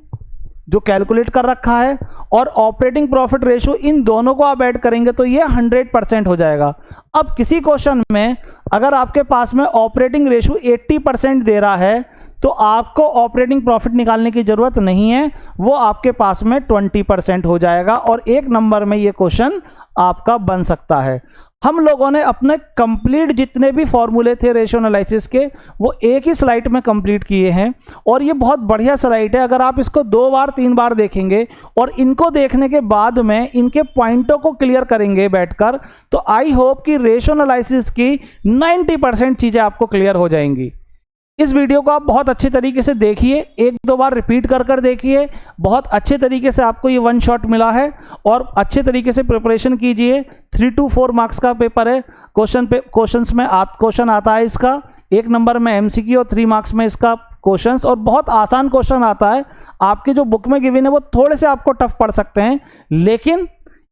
जो कैलकुलेट कर रखा है और ऑपरेटिंग प्रॉफिट रेशियो, इन दोनों को आप ऐड करेंगे तो ये 100% हो जाएगा। अब किसी क्वेश्चन में अगर आपके पास में ऑपरेटिंग रेशियो 80% दे रहा है तो आपको ऑपरेटिंग प्रॉफिट निकालने की जरूरत नहीं है, वो आपके पास में 20% हो जाएगा और एक नंबर में ये क्वेश्चन आपका बन सकता है। हम लोगों ने अपने कंप्लीट जितने भी फॉर्मूले थे रेशियो एनालिसिस के, वो एक ही स्लाइड में कंप्लीट किए हैं और ये बहुत बढ़िया स्लाइड है। अगर आप इसको 2 बार 3 बार देखेंगे और इनको देखने के बाद में इनके पॉइंटों को क्लियर करेंगे बैठकर, तो आई होप कि रेशियो एनालिसिस की 90% चीजें आपको क्लियर हो जाएंगी। इस वीडियो को आप बहुत अच्छे तरीके से देखिए, 1-2 बार रिपीट कर देखिए, बहुत अच्छे तरीके से आपको ये 1 शॉट मिला है और अच्छे तरीके से प्रिपरेशन कीजिए। 3 to 4 मार्क्स का पेपर है, क्वेश्चन आता है इसका, 1 नंबर में एमसीक्यू और 3 मार्क्स में इसका क्वेश्चंस, और बहुत आसान क्वेश्चन आता है। आपके जो बुक में गिवन है वो थोड़े से आपको टफ पड़ सकते हैं, लेकिन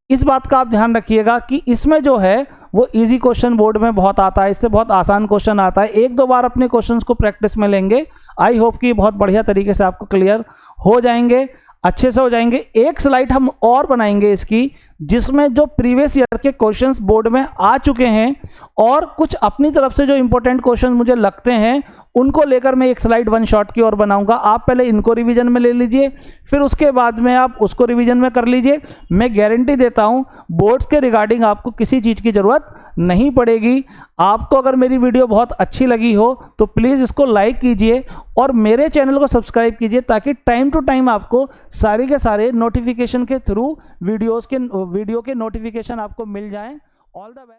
इस बात का आप ध्यान रखिएगा कि इसमें जो है वो इजी क्वेश्चन बोर्ड में बहुत आता है, इससे बहुत आसान क्वेश्चन आता है। 1-2 बार अपने क्वेश्चंस को प्रैक्टिस में लेंगे, आई होप कि बहुत बढ़िया तरीके से आपको क्लियर हो जाएंगे, अच्छे से हो जाएंगे। एक स्लाइड हम और बनाएंगे इसकी, जिसमें जो प्रीवियस ईयर के क्वेश्चंस बोर्ड में आ चुके हैं और कुछ अपनी तरफ से जो इंपॉर्टेंट क्वेश्चन मुझे लगते हैं उनको लेकर मैं एक स्लाइड 1 शॉट की और बनाऊंगा। आप पहले इनको रिवीजन में ले लीजिए, फिर उसके बाद में आप उसको रिवीजन में कर लीजिए। मैं गारंटी देता हूं बोर्ड्स के रिगार्डिंग आपको किसी चीज़ की ज़रूरत नहीं पड़ेगी। आपको अगर मेरी वीडियो बहुत अच्छी लगी हो तो प्लीज़ इसको लाइक कीजिए और मेरे चैनल को सब्सक्राइब कीजिए, ताकि टाइम टू टाइम आपको सारे के सारे नोटिफिकेशन के थ्रू वीडियो के नोटिफिकेशन आपको मिल जाएं। All the best.